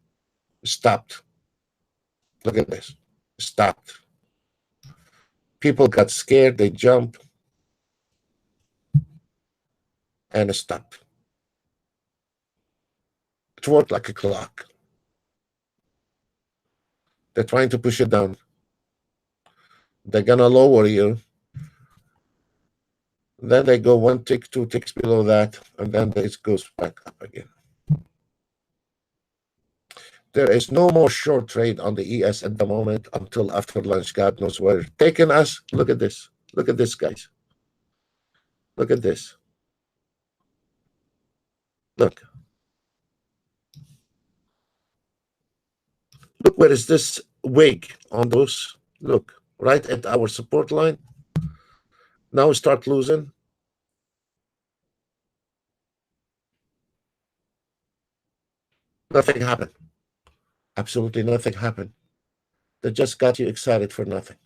Stopped. Look at this. Stopped. People got scared. They jumped. And it stopped. It worked like a clock. They're trying to push it down. They're going to lower you. Then they go 1 tick, 2 ticks below that, and then it goes back up again. There is no more short trade on the ES at the moment until after lunch. God knows where it's taking us. Look at this. Look at this, guys. Look at this. Look. Look, where is this wig on those? Look, right at our support line. Now we start losing. Nothing happened. Absolutely nothing happened. They just got you excited for nothing.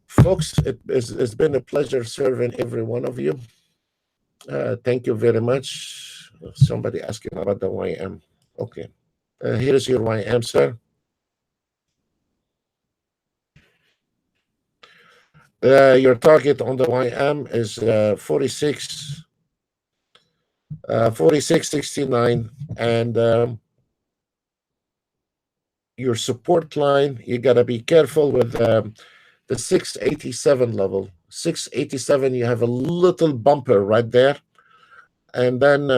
Folks, it's been a pleasure serving every one of you. Thank you very much. Somebody asking about the YM. Okay. Here's your YM, sir. Your target on the YM is 46.69, and your support line, you got to be careful with the 687 level. 687, you have a little bumper right there, and then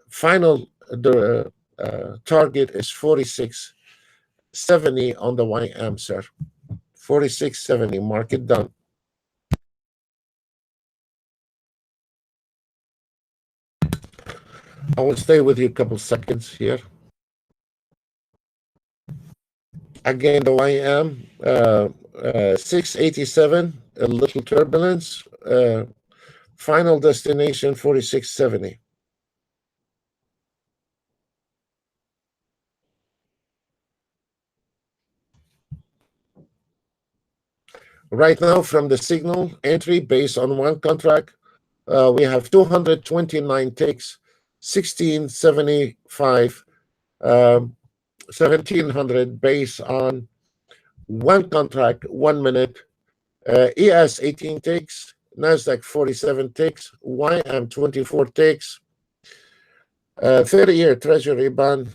final target is 46.70 on the YM, sir. 46.70, mark it down. I will stay with you a couple seconds here. Again, the YM, 687, a little turbulence. Final destination, 46.70. Right now, from the signal entry based on one contract, we have 229 ticks, 1675, 1700 based on one contract, 1 minute. ES 18 ticks, NASDAQ 47 ticks, YM 24 ticks, 30-year Treasury bond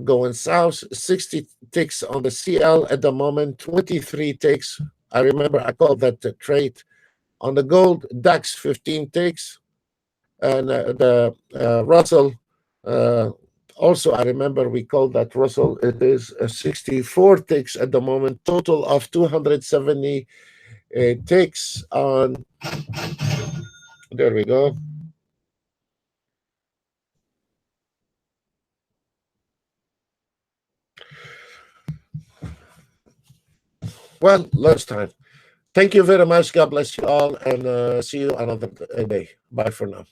going south, 60 ticks on the CL at the moment, 23 ticks. I remember I called that the trade on the gold. DAX 15 ticks, and the Russell. Also, I remember we called that Russell. It is 64 ticks at the moment. Total of 270 ticks on. There we go. Well, lunchtime. Thank you very much. God bless you all, and see you another day. Bye for now.